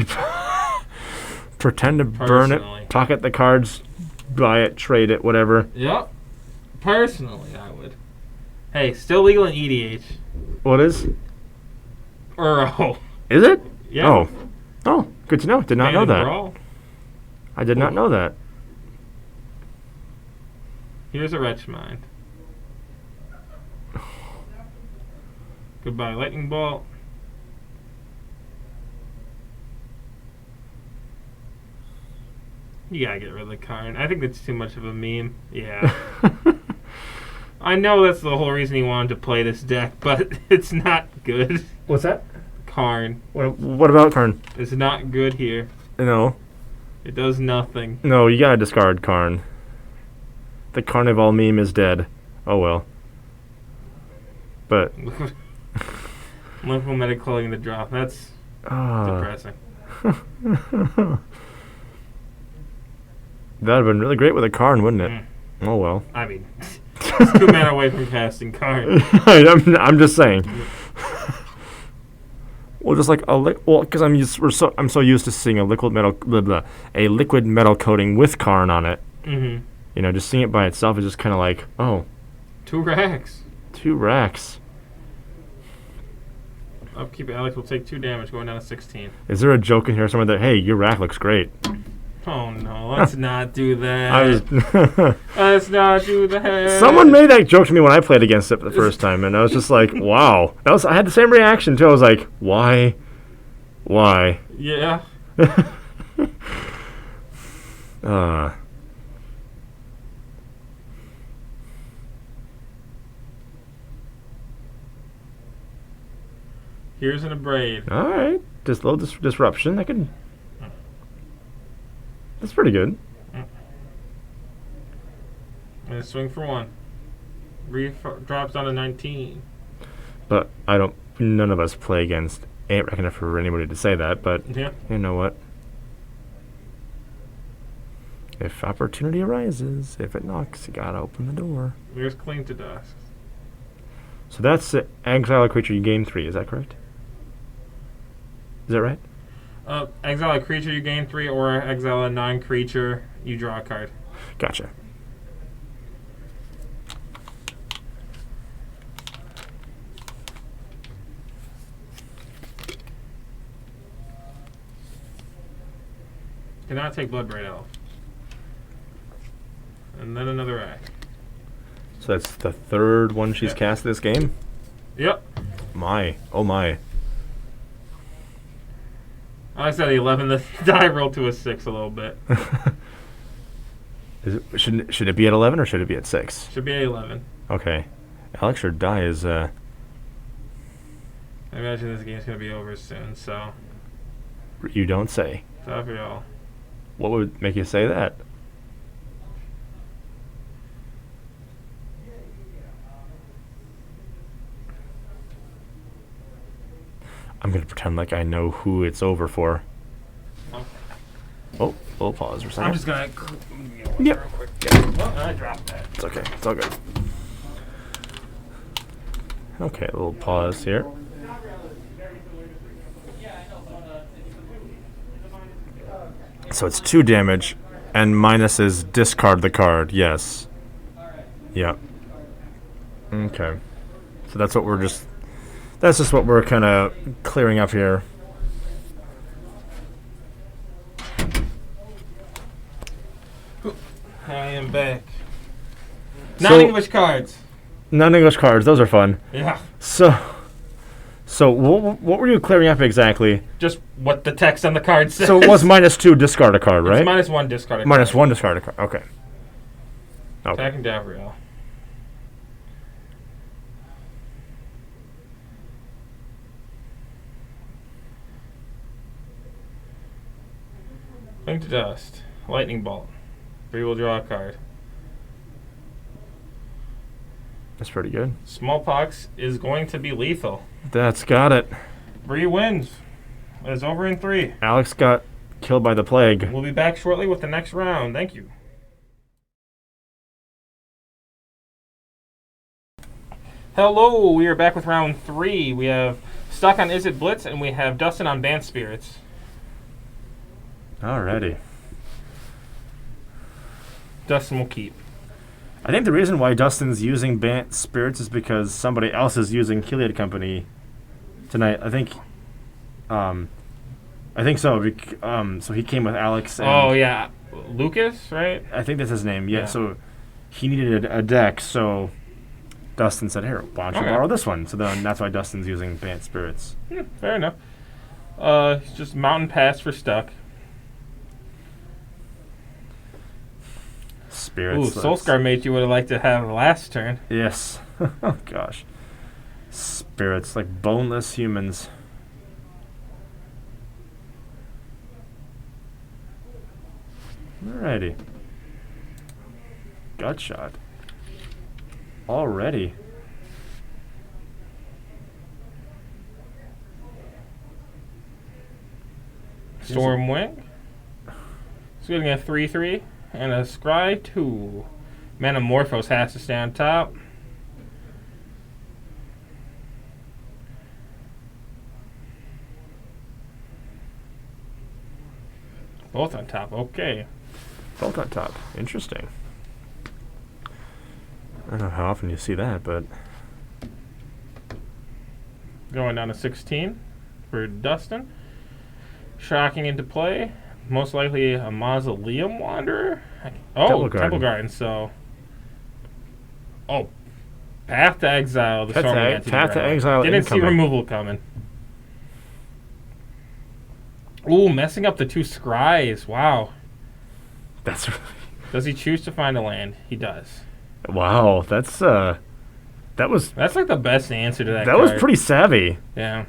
Pretend to burn it. Pocket the cards. Buy it, trade it, whatever. Yep. Personally, I would. Hey, still legal in EDH. What is? Uro. Is it? Yeah. Oh, good to know. Did not know that. Brawl. I did not know that. Here's a Wretch Mind. Goodbye, Lightning Bolt. You gotta get rid of the card. I think that's too much of a meme. Yeah. I know that's the whole reason he wanted to play this deck, but it's not good. What's that? Karn. What about Karn? It's not good here. No. It does nothing. No, you gotta discard Karn. The Carnival meme is dead. Oh well. But Local Metaclothing the drop. That's depressing. That'd have been really great with a Karn, wouldn't it? Oh well. I mean, it's 2 mana away from casting Karn. I'm just saying. Well, just like because I'm so used to seeing a liquid metal coating with Karn on it. Mm-hmm. You know, just seeing it by itself is just kind of like, oh. 2 racks. 2 racks. Upkeep Alex will take 2 damage going down to 16. Is there a joke in here somewhere that, hey, your rack looks great? Oh no, let's not do that. Let's not do that. Someone made that joke to me when I played against it for the first time, and I was just like, wow. I had the same reaction too. I was like, why? Yeah. Here's an Abrade. All right, just load this disruption. That's pretty good. And swing for 1. Drops down to 19. But none of us play against Ain't Reckoning for anybody to say that, but yeah. You know what? If opportunity arises, if it knocks, you gotta open the door. There's Cling to Dusk. So that's exile a creature, you gain 3, is that correct? Is that right? Exile a creature, you gain 3, or exile a non-creature, you draw a card. Gotcha. Cannot take Bloodbraid Elf. And then another rack. So that's the 3rd one she's cast this game? Yep. Oh my. I said 11. The die rolled to a 6 a little bit. Should it be at 11 or should it be at 6? Should be at 11. Okay. Alex, your die is... I imagine this game's going to be over soon, so... You don't say. Top for y'all. What would make you say that? I'm going to pretend like I know who it's over for. Okay. Oh, we'll pause for a second. I'm just going to... Yep. Real quick. Oh, I dropped that. It's okay. It's all good. Okay, a little pause here. So it's 2 damage, and minus is discard the card. Yes. Yeah. Okay. So that's what that's just what we're kind of clearing up here. I am back. Non-English cards. Non-English cards. Those are fun. Yeah. So what were you clearing up exactly? Just what the text on the card says. So it was -2 discard a card, right? It's -1 discard a card. -1 discard a card. Okay. Attacking Davriel. Cling to Dust. Lightning Bolt. 3 will draw a card. That's pretty good. Smallpox is going to be lethal. That's got it. Bree wins. It's over in 3. Alex got killed by the plague. We'll be back shortly with the next round. Thank you. Hello, we are back with round 3. We have Stuck on Izzet Blitz, and we have Dustin on Bant Spirits. Alrighty. Dustin will keep. I think the reason why Dustin's using Bant Spirits is because somebody else is using Kiliad Company tonight. I think so. So he came with Alex. And oh yeah, Lucas, right? I think that's his name. Yeah. So he needed a deck. So Dustin said, "Here, why don't you borrow this one?" So then that's why Dustin's using Bant Spirits. Fair enough. It's just Mountain Pass for Stuck. Spirits. Ooh, Soulscar mate you would have liked to have last turn. Yes. Oh, gosh. Spirits, like boneless humans. Alrighty. Gut shot. Already. Stormwing. It's getting a 3/3 and a Scry 2. Manamorphose has to stay on top. Both on top. Okay. Both on top. Interesting. I don't know how often you see that, but going down to 16 for Dustin. Shocking into play. Most likely a Mausoleum Wanderer. Oh, Temple Garden. So, Path to Exile. The Path to Exile. Didn't see removal coming. Ooh, messing up the 2 Scries. Wow. That's. Does he choose to find a land? He does. Wow, that's like the best answer to that. That card. Was pretty savvy. Yeah.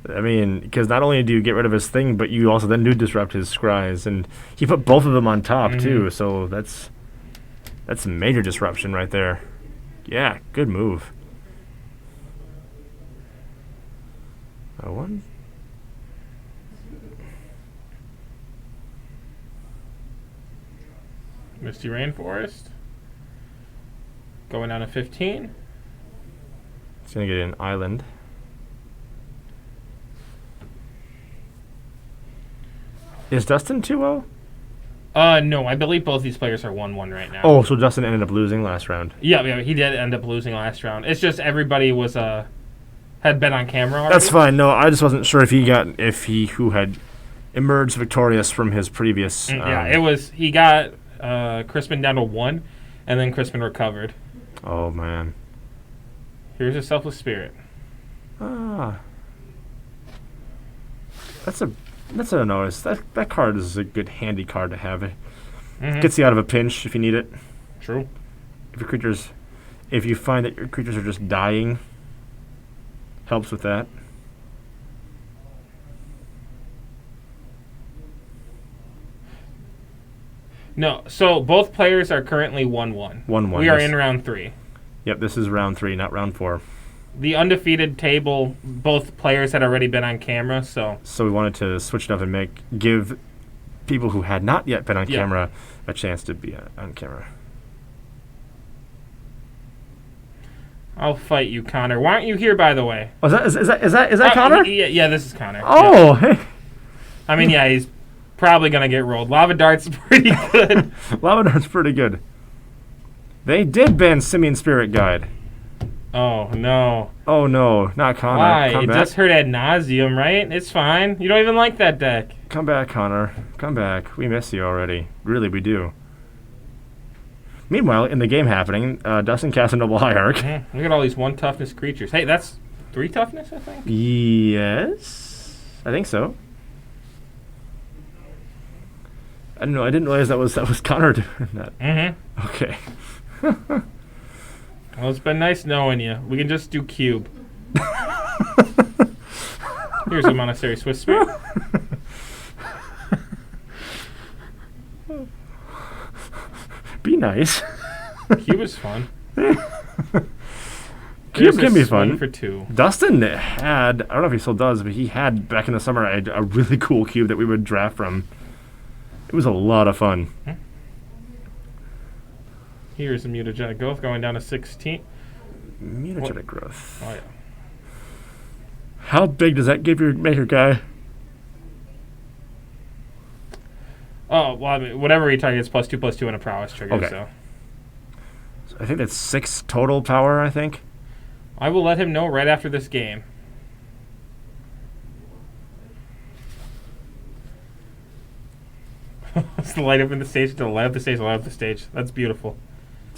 I mean, because not only do you get rid of his thing, but you also then do disrupt his Scries, and he put both of them on top too. So that's major disruption right there. Yeah, good move. One. Misty Rainforest. Going down to 15. It's going to get an island. Is Dustin 2-0? No, I believe both these players are 1-1 right now. Oh, so Dustin ended up losing last round. Yeah, he did end up losing last round. It's just everybody was had been on camera already. That's fine. No, I just wasn't sure if he who had emerged victorious from his previous. He got Crispin down to 1, and then Crispin recovered. Oh man. Here's a Selfless Spirit. That's a notice. That card is a good handy card to have. It gets you out of a pinch if you need it. True. If you find that your creatures are just dying, helps with that. No, so both players are currently 1-1. 1-1. We are in round 3. Yep, this is round 3, not round 4. The undefeated table, both players had already been on camera, so we wanted to switch it up and give people who had not yet been on camera a chance to be on camera. I'll fight you, Connor. Why aren't you here, by the way? Oh, is that Connor? Yeah, this is Connor. Oh, hey. I mean, yeah, he's probably gonna get rolled. Lava Dart's pretty good. Lava Dart's pretty good. They did ban Simian Spirit Guide. Oh, no. Oh, no. Not Connor. Why? It just hurt ad nauseum, right? It's fine. You don't even like that deck. Come back, Connor. Come back. We miss you already. Really, we do. Meanwhile, in the game happening, Dustin casts a Noble Hierarch. Look at all these 1 toughness creatures. Hey, that's 3 toughness, I think? Yes. I think so. I don't know. I didn't realize that was Connor doing that. Mm-hmm. Okay. Well, it's been nice knowing you. We can just do cube. Here's a Monastery Swiss Spirit. Be nice. Cube is fun. Cube can be fun. For 2. Dustin had, I don't know if he still does, but he had back in the summer a really cool cube that we would draft from. It was a lot of fun. Here's a Mutagenic Growth going down to 16. Mutagenic Growth. Oh, yeah. How big does that give your maker guy? Oh, well, I mean, whatever he targets, +2/+2 and a prowess trigger. Okay. So I think that's 6 total power, I think. I will let him know right after this game. It's the light up in the stage, to light up the stage, light up the stage. That's beautiful.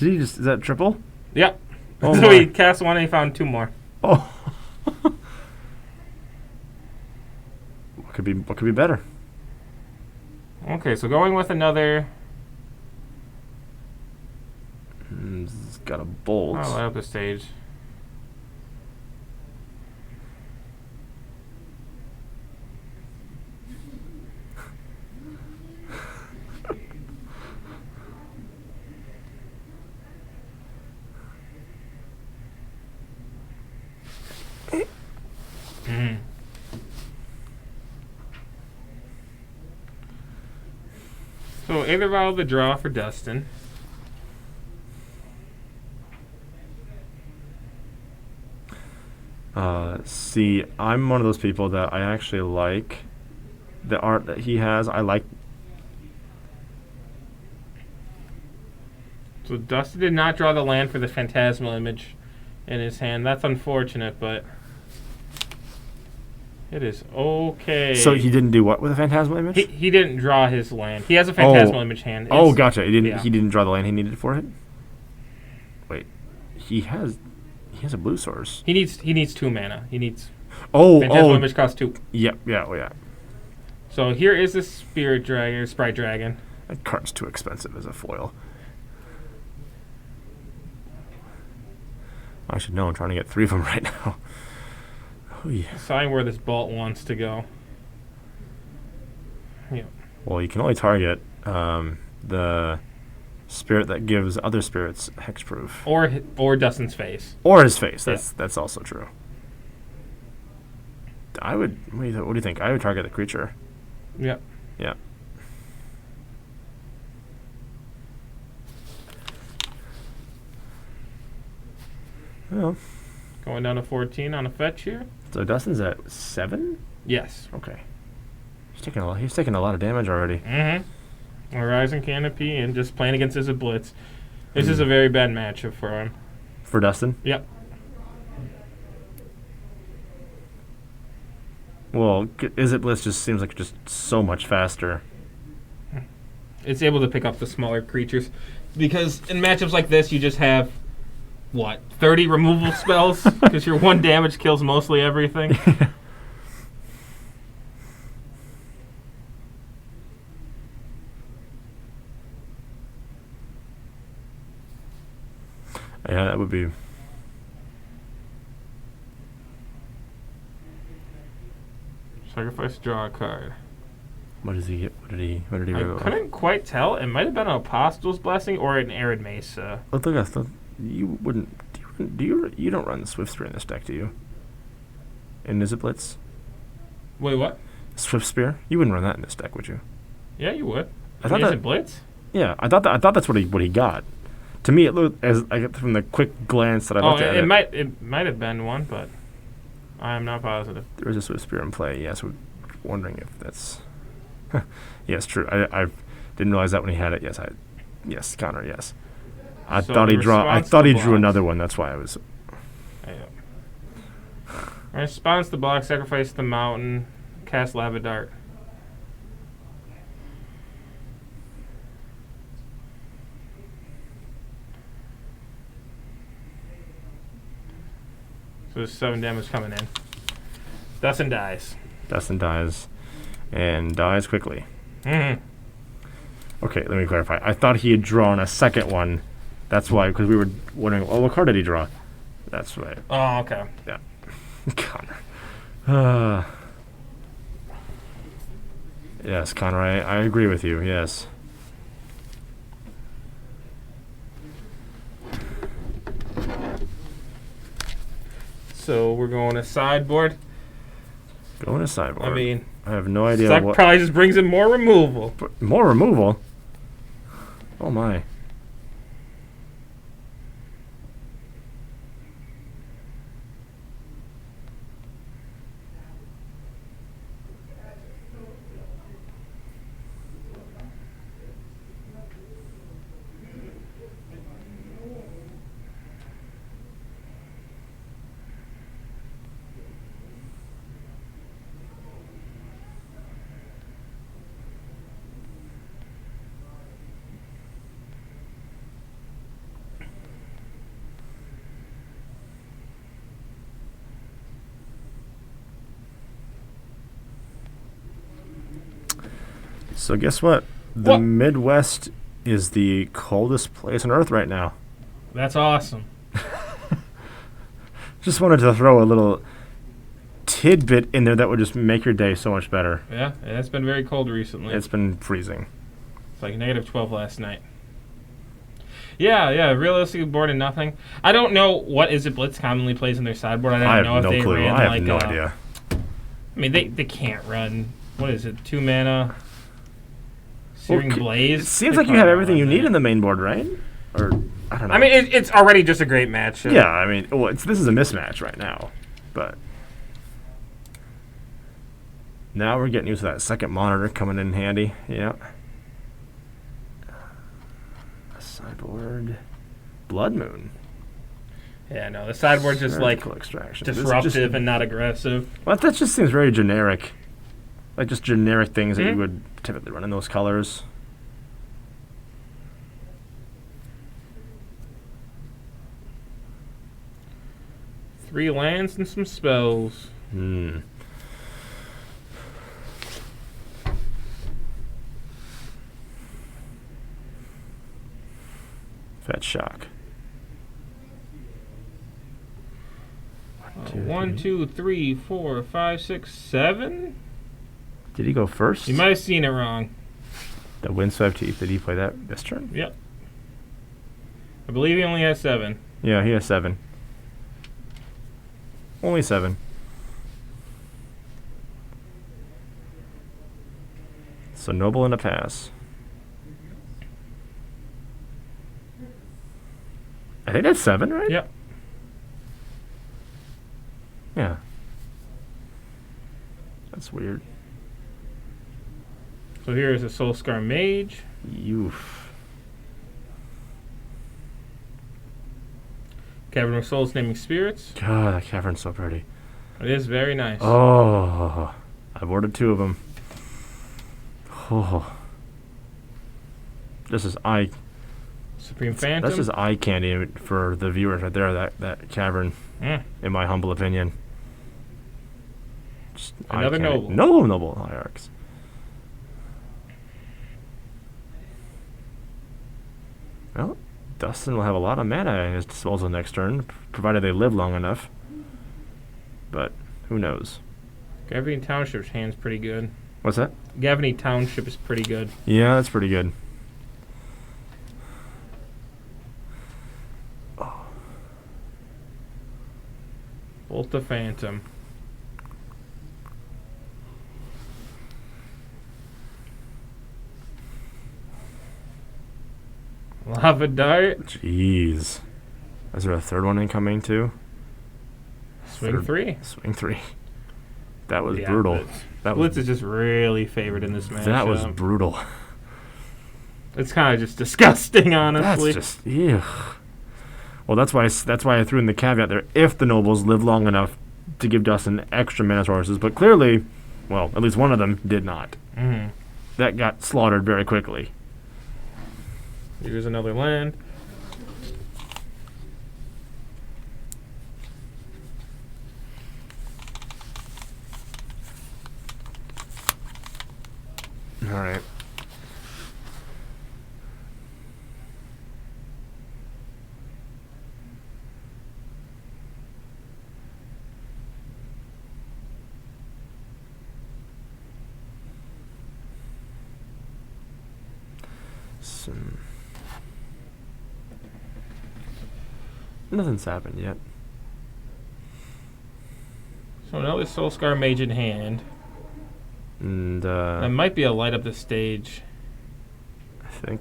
Is that triple? Yep. Oh so he cast 1 and he found 2 more. Oh. What could be better? Okay, so going with another got a bolt. Oh, light up the stage. So, 8 of the draw for Dustin. See, I'm one of those people that I actually like the art that he has. I like. So, Dustin did not draw the land for the Phantasmal Image in his hand. That's unfortunate, but it is okay. So he didn't do what with a Phantasmal Image? He didn't draw his land. He has a Phantasmal Image hand. Gotcha. He didn't draw the land he needed for it. Wait, he has a blue source. He needs 2 mana. He needs Phantasmal Image costs 2. Yeah. So here is the Sprite Dragon. That card's too expensive as a foil. I should know. I'm trying to get 3 of them right now. Oh, yeah. Deciding where this bolt wants to go. Yeah. Well, you can only target the spirit that gives other spirits hexproof. Or Dustin's face. Or his face. That's also true. What do you think? I would target the creature. Yep. Yeah. Well, going down to 14 on a fetch here. So Dustin's at 7? Yes. Okay. He's taking a lot of damage already. Mm-hmm. Horizon Canopy and just playing against Izzet Blitz. This is a very bad matchup for him. For Dustin? Yep. Well, Izzet Blitz just seems like just so much faster. It's able to pick up the smaller creatures. Because in matchups like this, you just have 30 removal spells? Because your 1 damage kills mostly everything. Yeah, that would be. Sacrifice, draw a card. What does he get? What did he I couldn't quite tell. It might have been an Apostle's Blessing or an Arid Mesa. Look at that. You wouldn't. You don't run the Swift Spear in this deck, do you? In Izzet Blitz? Wait, what? Swift Spear? You wouldn't run that in this deck, would you? Yeah, you would. I thought that Blitz? Yeah, I thought that's what he got. To me, it looked as I get from the quick glance that I looked at it. It might have been one, but I am not positive. There is a Swift Spear in play. Yes, we're wondering if that's. Yes, true. I didn't realize that when he had it. Yes, Connor. Yes. I thought he drew another one. That's why I was. Response to block, sacrifice the mountain, cast Lava Dart. So there's 7 damage coming in. Dustin dies. And dies quickly. Mm-hmm. Okay, let me clarify. I thought he had drawn a second one. That's why, because we were wondering, what card did he draw? That's right. Oh, okay. Yeah. Connor. Yes, Connor, I agree with you, yes. So we're going to sideboard. I mean, I have no idea what. That probably just brings in more removal. More removal? Oh my. So guess what? The Midwest is the coldest place on Earth right now. That's awesome. Just wanted to throw a little tidbit in there that would just make your day so much better. Yeah, it's been very cold recently. It's been freezing. It's like -12 last night. Yeah, realistically board and nothing. I don't know what Is It Blitz commonly plays in their sideboard. I don't know if they ran I have no idea. I mean, they can't run, what is it, 2 mana Searing Blaze? It seems like you have everything you need in the main board, right? Or, I don't know. I mean, it's already just a great match. Yeah, I mean, this is a mismatch right now. But now we're getting used to that second monitor coming in handy. Yeah. Sideboard. Blood Moon. Yeah, no, the sideboard's just like disruptive and not aggressive. Well, that just seems very generic. Like just generic things that you would typically run in those colors. Three lands and some spells. Fetch Shock. 1, 2, 3, 4, 5, 6, 7? Did he go first? You might have seen it wrong. The Windswept Teeth. Did he play that this turn? Yep. I believe he only has 7. Yeah, he has 7. Only 7. So Noble and a pass. I think that's 7, right? Yep. Yeah. That's weird. So here is a Soulscar Mage. Oof. Cavern of Souls Naming Spirits. God, that cavern's so pretty. It is very nice. Oh, I've ordered 2 of them. Oh. This is Supreme Phantom. That's just eye candy for the viewers right there, that cavern, in my humble opinion. Just another Noble. Noble Hierarchs. Well, Dustin will have a lot of mana at his disposal next turn, provided they live long enough. But who knows? Gavany Township's hand's pretty good. What's that? Gavany Township is pretty good. Yeah, that's pretty good. Oh. Bolt the Phantom. Lava Dart. Jeez. Is there a third one incoming too? Swing 3. Swing 3. That was brutal. Blitz is just really favored in this match. That was brutal. It's kind of just disgusting, honestly. That's just, ew. Well, that's why I threw in the caveat there. If the Nobles live long enough to give Dustin extra mana sources, but clearly, well, at least one of them did not. Mm-hmm. That got slaughtered very quickly. Here's another land. All right. Nothing's happened yet. So another Soulscar Mage in hand. And that might be a light up the stage. I think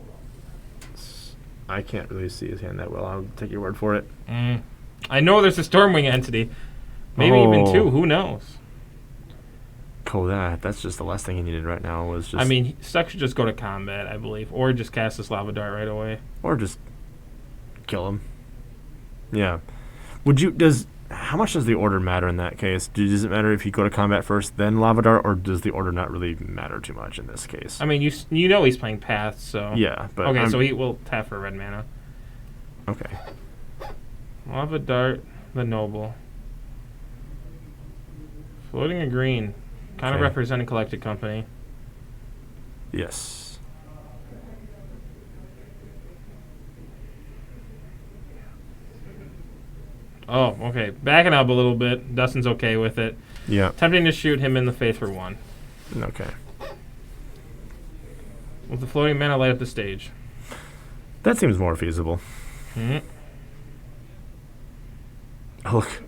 I can't really see his hand that well. I'll take your word for it. I know there's a Stormwing entity. Maybe even 2. Who knows? Oh, that's just the last thing he needed right now was just... I mean, Stuck should just go to combat, I believe. Or just cast this Lava Dart right away. Or just kill him. Yeah. How much does the order matter in that case? Does it matter if you go to combat first, then Lava Dart, or does the order not really matter too much in this case? I mean, you know he's playing Path, so... Yeah, but... Okay, so he will tap for red mana. Okay. Lava Dart, the Noble. Floating a green. Kind of representing Collected Company. Yes. Oh, okay. Backing up a little bit. Dustin's okay with it. Yeah. Attempting to shoot him in the face for 1. Okay. With the floating mana, light up the stage. That seems more feasible. Mm-hmm. Oh, look.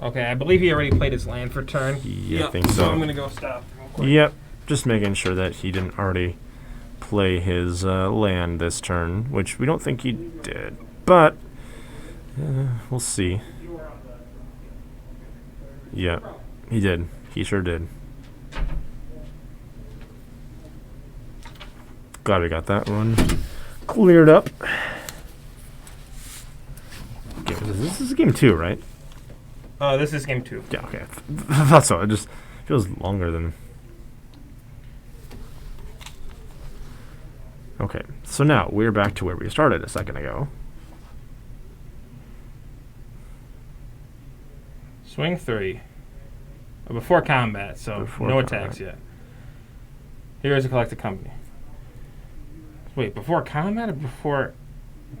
Okay, I believe he already played his land for turn. Yeah, I think so. So I'm going to go stop. Yep. Just making sure that he didn't already play his land this turn, which we don't think he did. But we'll see. Yeah, he did. He sure did. Glad we got that one cleared up. Okay, this is game 2, right? This is game 2. Yeah, okay. I thought so. It just feels longer than... Okay, so now we're back to where we started a second ago. Swing 3. Before combat, so Before no combat. attacks yet. Here's a collected company. Wait, before combat or before...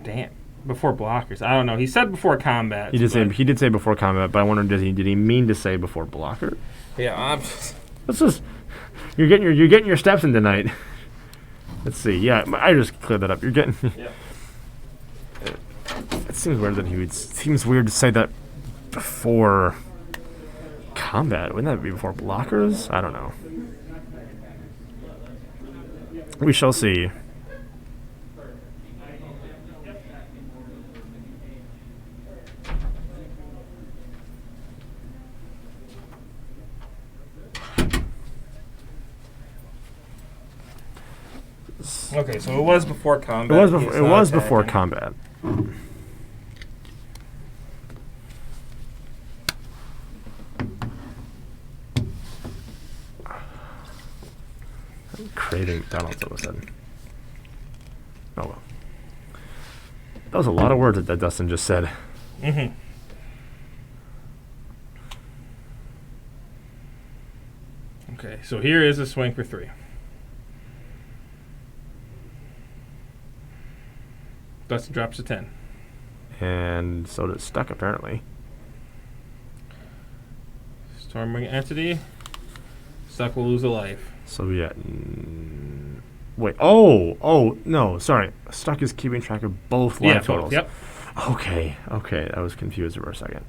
Damn. Before blockers. I don't know. He said before combat. He did say before combat, but I wondered did he mean to say before blocker? Yeah, I'm just... Let's just... You're getting your steps in tonight. Let's see. Yeah, I just cleared that up. You're getting... Yeah. It seems weird that he would... Seems weird to say that before combat. Wouldn't that be before blockers? I don't know. We shall see. Okay, so it was before combat. It was before combat. Craving McDonald's all of a sudden. Oh well. That was a lot of words that Dustin just said. Mm-hmm. Okay, so here is a swing for 3. Dustin drops a 10. And so does Stuck, apparently. Stormwing Entity. Stuck will lose a life. So yeah. Wait. Oh, no. Sorry. Stuck is keeping track of both life totals. Yep. Okay. I was confused for a second.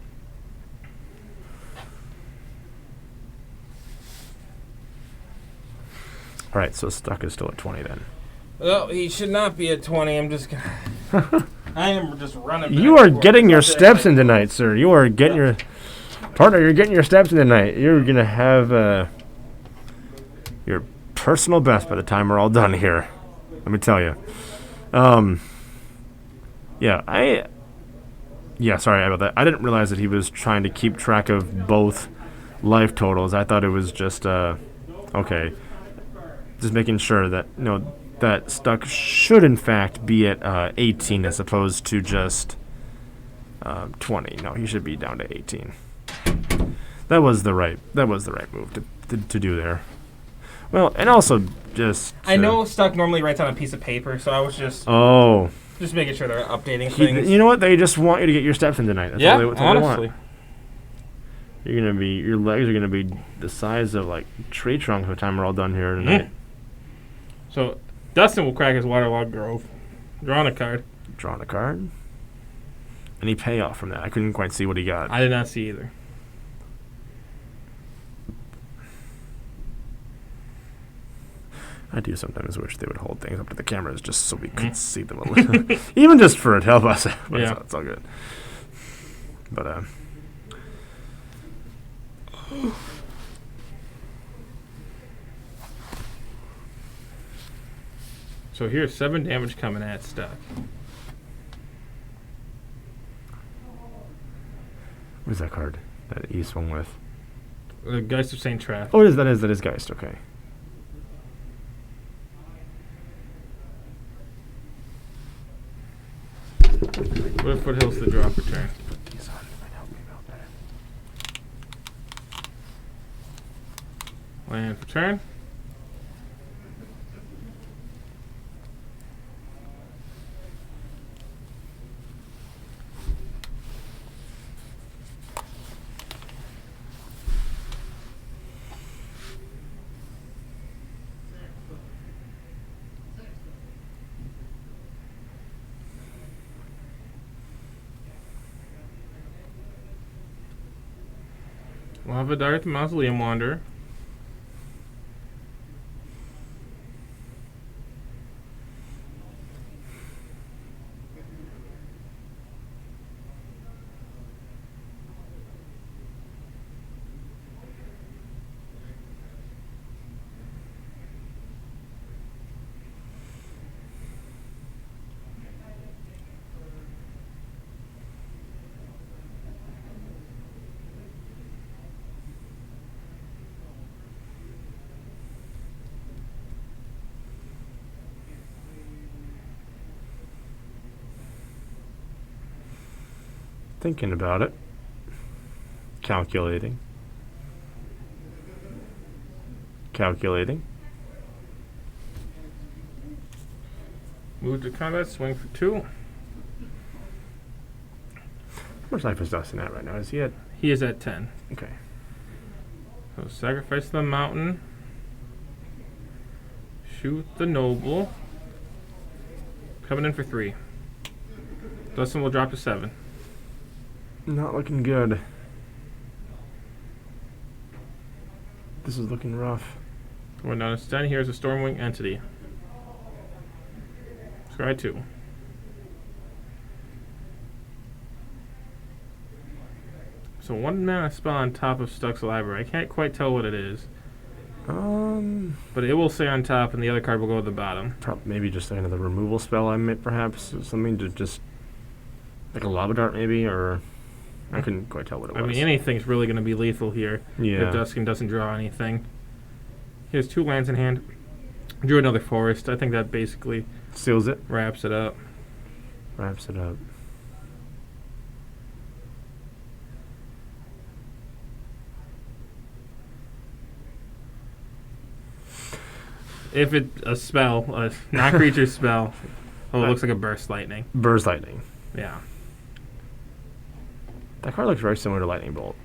All right. So Stuck is still at 20 then. Well, he should not be at 20. I'm just gonna... I am just running back. You are getting your steps in tonight, sir. You are getting your... Partner, you're getting your steps in tonight. You're going to have your personal best by the time we're all done here. Let me tell you. Yeah, sorry about that. I didn't realize that he was trying to keep track of both life totals. I thought it was just, okay. Just making sure that, that Stuck should in fact be at 18 as opposed to just 20. No, he should be down to 18. That was the right move to do there. Well, and also just I know Stuck normally writes on a piece of paper, so I was just making sure they're updating things. You know what? They just want you to get your steps in tonight. That's all they honestly. want. Your legs are gonna be the size of like tree trunks by the time we're all done here tonight. So Dustin will crack his Waterlogged Grove. Drawing a card. Any payoff from that? I couldn't quite see what he got. I did not see either. I do sometimes wish they would hold things up to the cameras just so we could see them a little. Even just for it to help us. But Yeah. it's all good. But, So here's 7 damage coming at Stuck. what is that card that he swung with? The Geist of St. Traff. Oh, that is Geist, okay. What if Foothills the draw for turn? Land for turn. Lava Dart, Mausoleum Wanderer. Thinking about it. Calculating. Move to combat, swing for 2. Where's Life is Dustin at right now? Is he at? He is at 10. Okay. So sacrifice the mountain. Shoot the noble. Coming in for 3. Dustin will drop to 7. Not looking good. This is looking rough. Going down to 10. Here's a Stormwing entity. Scry 2. So 1 mana spell on top of Stuck's Library. I can't quite tell what it is. But it will say on top, and the other card will go at the bottom. Maybe just another removal spell. Perhaps something to just like a Lava Dart, maybe, or I couldn't quite tell what it was. I mean, anything's really going to be lethal here. Yeah. If Duskin doesn't draw anything. He has 2 lands in hand. Drew another forest. I think that basically seals it. Wraps it up. If it's a spell, a non-creature spell, it looks like a Burst Lightning. Burst Lightning. Yeah. That card looks very similar to Lightning Bolt.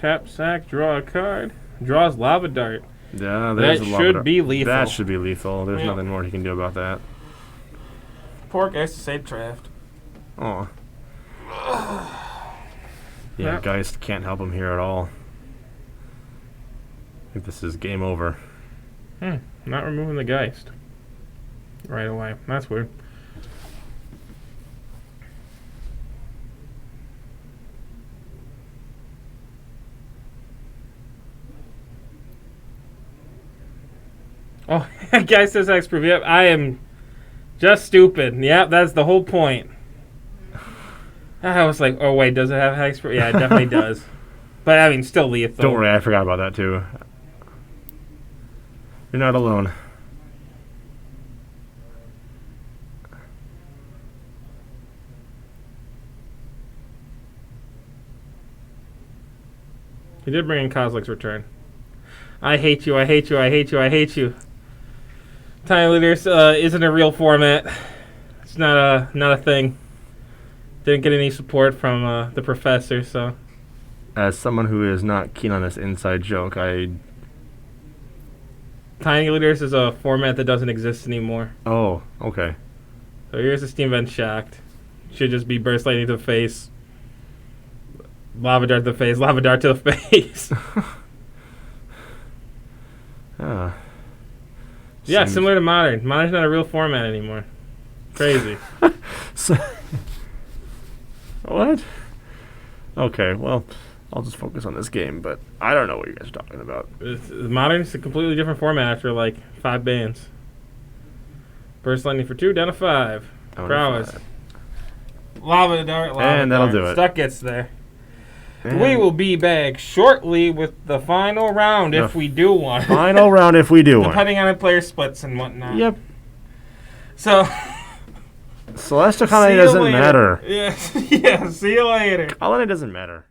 Tap, sack, draw a card. Draws Lava Dart. Yeah, that should be lethal. That should be lethal. There's nothing more he can do about that. Poor Geist to save draft. Oh. Yeah, Geist can't help him here at all. I think this is game over. Not removing the Geist right away. That's weird. Oh, Geist says Hexproof. Yep, I am just stupid. Yep, that's the whole point. I was like, oh, wait, does it have Hexproof? Yeah, it definitely does. But, I mean, still lethal. Don't worry, I forgot about that, too. You're not alone. He did bring in Kozilek's Return. I hate you, I hate you, I hate you, I hate you. Tiny Leaders isn't a real format. It's not a thing. Didn't get any support from the professor, so. As someone who is not keen on this inside joke, Tiny Leaders is a format that doesn't exist anymore. Oh, okay. So here's the Steam Vent Shocked. Should just be Burst Lightning to the face. Lava Dart to the face. Lava Dart to the face. Yeah, similar to Modern. Modern's not a real format anymore. Crazy. What? Okay, well, I'll just focus on this game, but I don't know what you guys are talking about. Modern's a completely different format after like 5 bans. Burst Lightning for 2, down to 5. Prowess. Lava Dart, Lava and that'll do it. Stuck gets there. And we will be back shortly with the final round if we do one. Final round if we do one. Depending on the player splits and whatnot. Yep. So. Celestial Colony doesn't matter. Yeah, see you later. Colony doesn't matter.